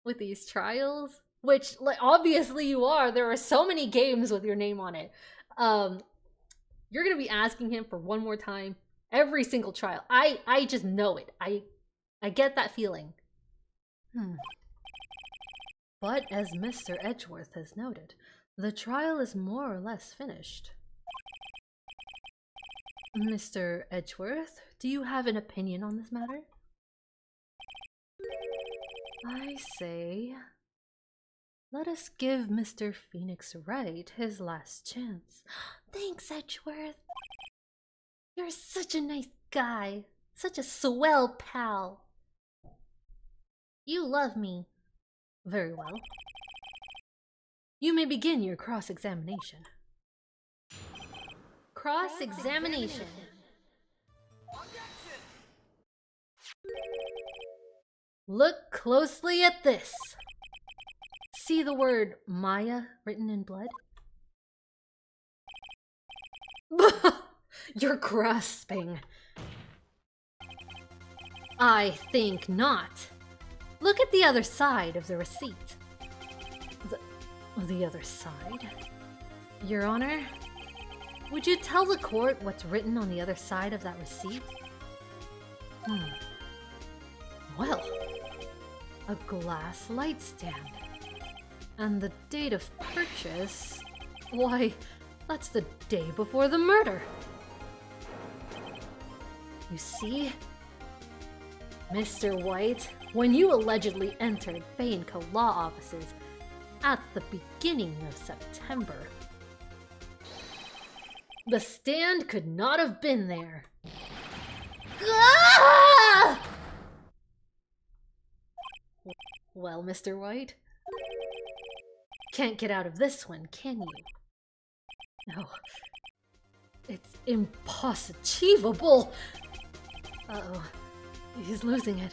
with these trials, which, like, obviously you are, there are so many games with your name on it. You're gonna be asking him for one more time every single trial. I just know it. I get that feeling. But as Mr. Edgeworth has noted, the trial is more or less finished. Mr. Edgeworth, do you have an opinion on this matter? I say, let us give Mr. Phoenix Wright his last chance. Thanks, Edgeworth. You're such a nice guy. Such a swell pal. You love me. Very well. You may begin your cross-examination. Cross-examination. Look closely at this. See the word Maya written in blood? You're grasping. I think not. Look at the other side of the receipt. The other side? Your Honor, would you tell the court what's written on the other side of that receipt? Well, a glass light stand. And the date of purchase, why, that's the day before the murder. You see, Mr. White, when you allegedly entered Fay & Co. law offices at the beginning of September, the stand could not have been there. Ah! Well, Mr. White, can't get out of this one, can you? No, it's impossible. Uh-oh, he's losing it.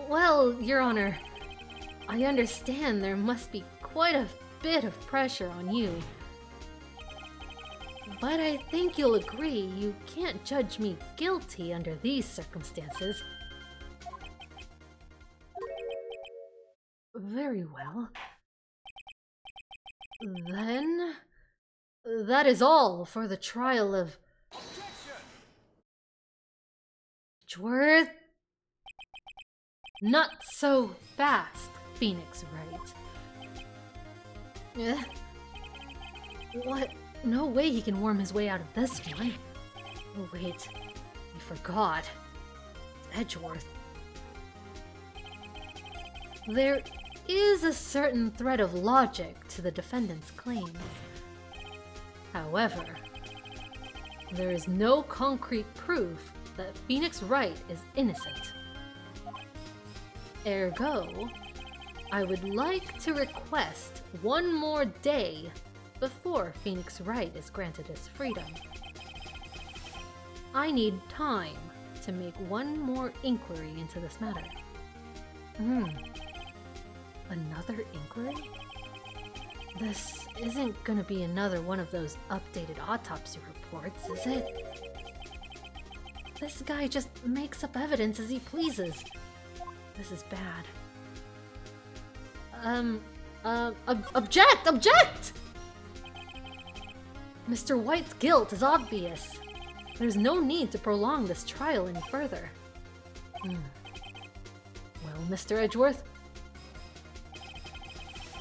Well, Your Honor, I understand there must be quite a bit of pressure on you. But I think you'll agree you can't judge me guilty under these circumstances. Very well. Then, that is all for the trial of Edgeworth. Not so fast, Phoenix Wright. What? No way he can worm his way out of this one. Oh wait, I forgot. It's Edgeworth. There is a certain thread of logic to the defendant's claims. However, there is no concrete proof that Phoenix Wright is innocent. Ergo, I would like to request one more day before Phoenix Wright is granted his freedom. I need time to make one more inquiry into this matter. Another inquiry? This isn't gonna be another one of those updated autopsy reports, is it? This guy just makes up evidence as he pleases. This is bad. Object! Mr. White's guilt is obvious. There's no need to prolong this trial any further. Well, Mr. Edgeworth,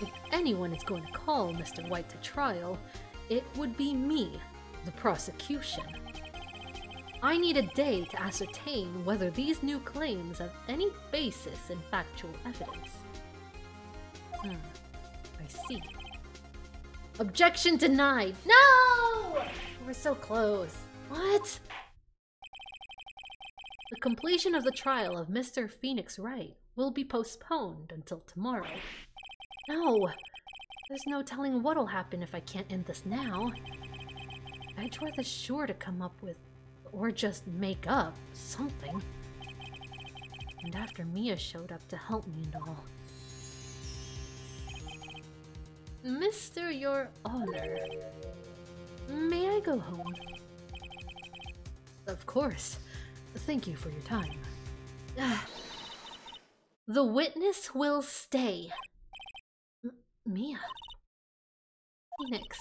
if anyone is going to call Mr. White to trial, it would be me, the prosecution. I need a day to ascertain whether these new claims have any basis in factual evidence. I see. Objection denied! No! We're so close. What? The completion of the trial of Mr. Phoenix Wright will be postponed until tomorrow. No! There's no telling what'll happen if I can't end this now. Edgeworth is sure to come up with, or just make up, something. And after Mia showed up to help me and all. Mr. Your Honor, may I go home? Of course. Thank you for your time. The witness will stay. Mia. Phoenix.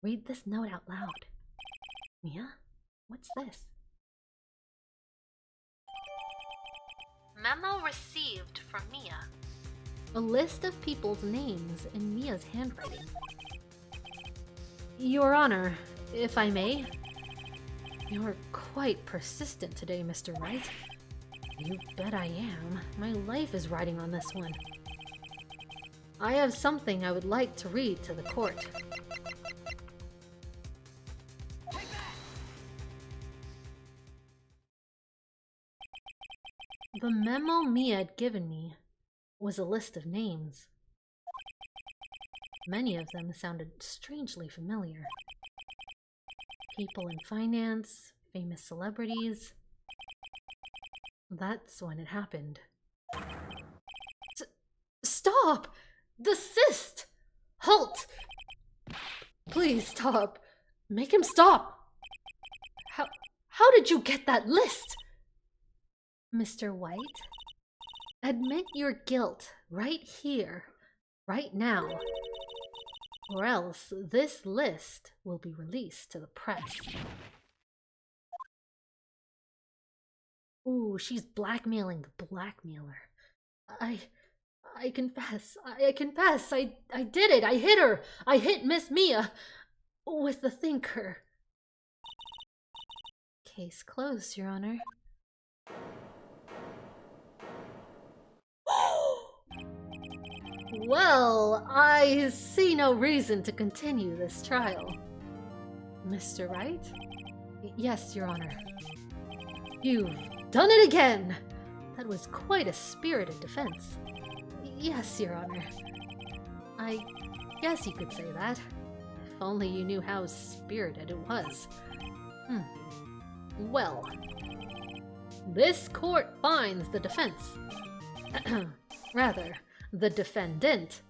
Read this note out loud. Mia? What's this? Memo received from Mia. A list of people's names in Mia's handwriting. Your Honor, if I may. You're quite persistent today, Mr. Wright. You bet I am. My life is riding on this one. I have something I would like to read to the court. The memo Mia had given me was a list of names. Many of them sounded strangely familiar. People in finance, famous celebrities. That's when it happened. Stop! Desist! Halt! Please stop. Make him stop. How did you get that list? Mr. White, admit your guilt right here, right now, or else this list will be released to the press. Ooh, she's blackmailing the blackmailer. I confess. I confess. I did it. I hit her. I hit Miss Mia with the thinker. Case closed, Your Honor. Well, I see no reason to continue this trial. Mr. Wright? Yes, Your Honor. You've done it again! That was quite a spirited defense. Yes, Your Honor. I guess you could say that. If only you knew how spirited it was. Well, this court finds the defense. Rather, the defendant,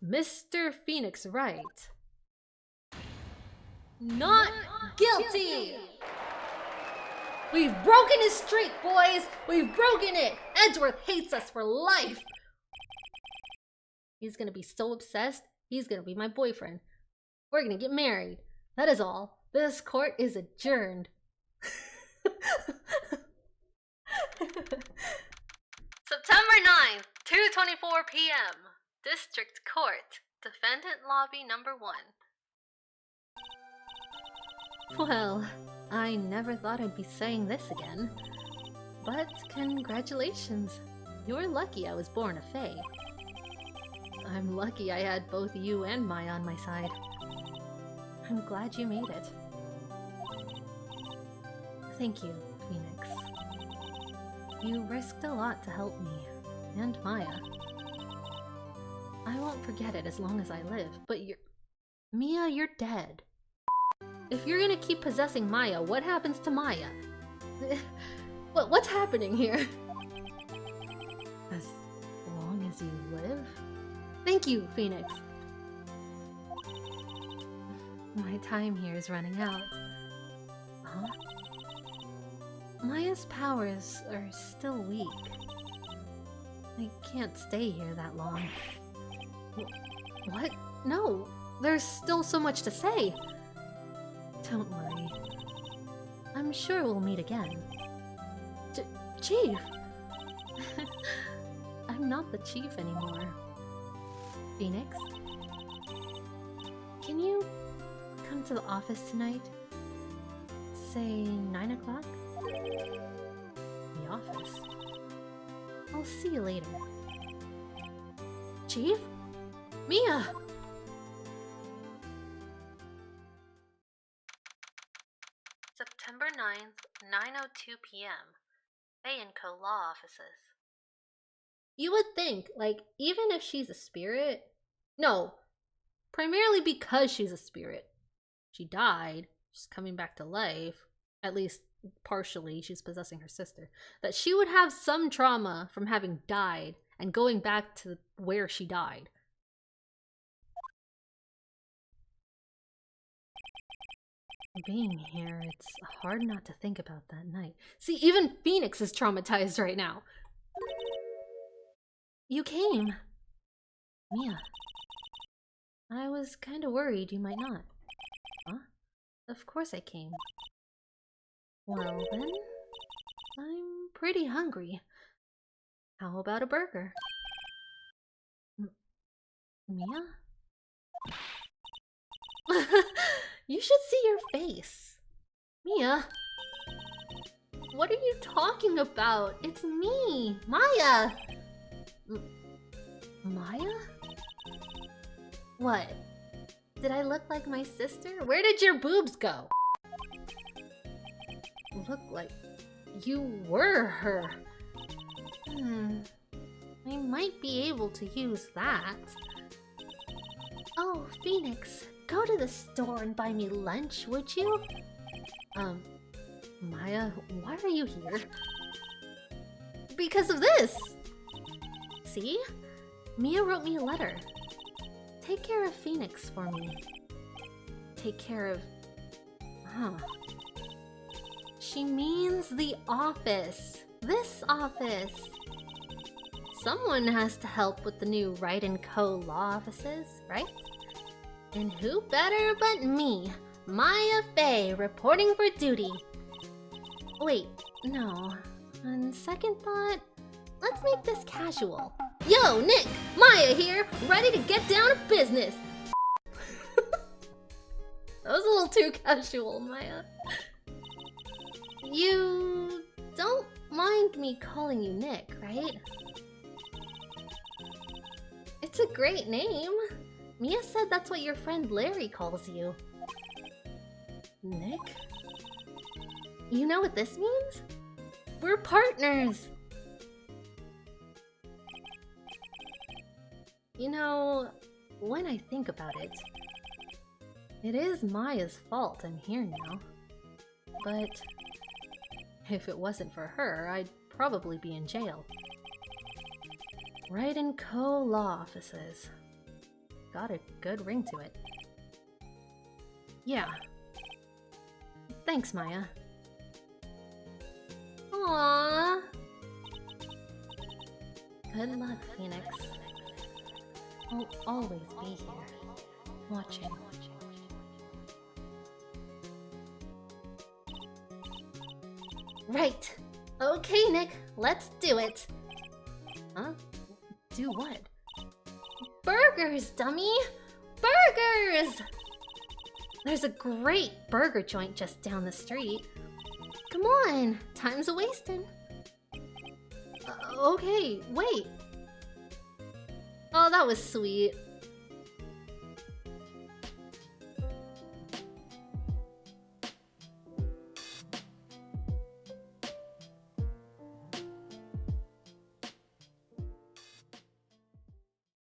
Mr. Phoenix Wright, not guilty! We've broken his streak, boys! We've broken it! Edgeworth hates us for life! He's gonna be so obsessed, he's gonna be my boyfriend. We're gonna get married. That is all. This court is adjourned. September 9th, 2:24 p.m. District Court. Defendant Lobby number 1. Well, I never thought I'd be saying this again. But congratulations. You're lucky I was born a fae. I'm lucky I had both you and Maya on my side. I'm glad you made it. Thank you, Phoenix. You risked a lot to help me, and Maya. I won't forget it as long as I live, but Mia, you're dead. If you're gonna keep possessing Maya, what happens to Maya? What's happening here? As long as you live? Thank you, Phoenix. My time here is running out. Huh? Maya's powers are still weak. I can't stay here that long. What? No, there's still so much to say. Don't worry. I'm sure we'll meet again. Chief! I'm not the chief anymore. Phoenix? Can you come to the office tonight? Say 9 o'clock? The office? I'll see you later. Chief? Mia! September 9th, 9:02 p.m. Bay & Co. Law Offices. You would think, like, even if she's a spirit... No, primarily because she's a spirit. She died, she's coming back to life. At least, partially, she's possessing her sister. That she would have some trauma from having died and going back to where she died. Being here, it's hard not to think about that night. See, even Phoenix is traumatized right now. You came. Mia. I was kind of worried you might not. Huh? Of course I came. Well then, I'm pretty hungry. How about a burger? Mia? You should see your face. Mia? What are you talking about? It's me, Maya! Maya? What? Did I look like my sister? Where did your boobs go? Look like you were her. I might be able to use that. Oh, Phoenix, go to the store and buy me lunch, would you? Maya, why are you here? Because of this! See? Mia wrote me a letter. Take care of Phoenix for me. Take care of... Huh. She means the office. This office. Someone has to help with the new Wright & Co. law offices, right? And who better but me, Maya Fey, reporting for duty. Wait, no. On second thought, let's make this casual. Yo, Nick! Maya here, ready to get down to business! That was a little too casual, Maya. You don't mind me calling you Nick, right? It's a great name. Mia said that's what your friend Larry calls you. Nick? You know what this means? We're partners! You know, when I think about it, it is Maya's fault I'm here now. But if it wasn't for her, I'd probably be in jail. Wright & Co. law offices. Got a good ring to it. Yeah. Thanks, Maya. Aww. Good luck, Phoenix. I'll always be here, watching. Right. Okay, Nick, let's do it. Huh? Do what? Burgers, dummy! Burgers! There's a great burger joint just down the street. Come on, time's a-wasting. Okay, wait. Oh, that was sweet.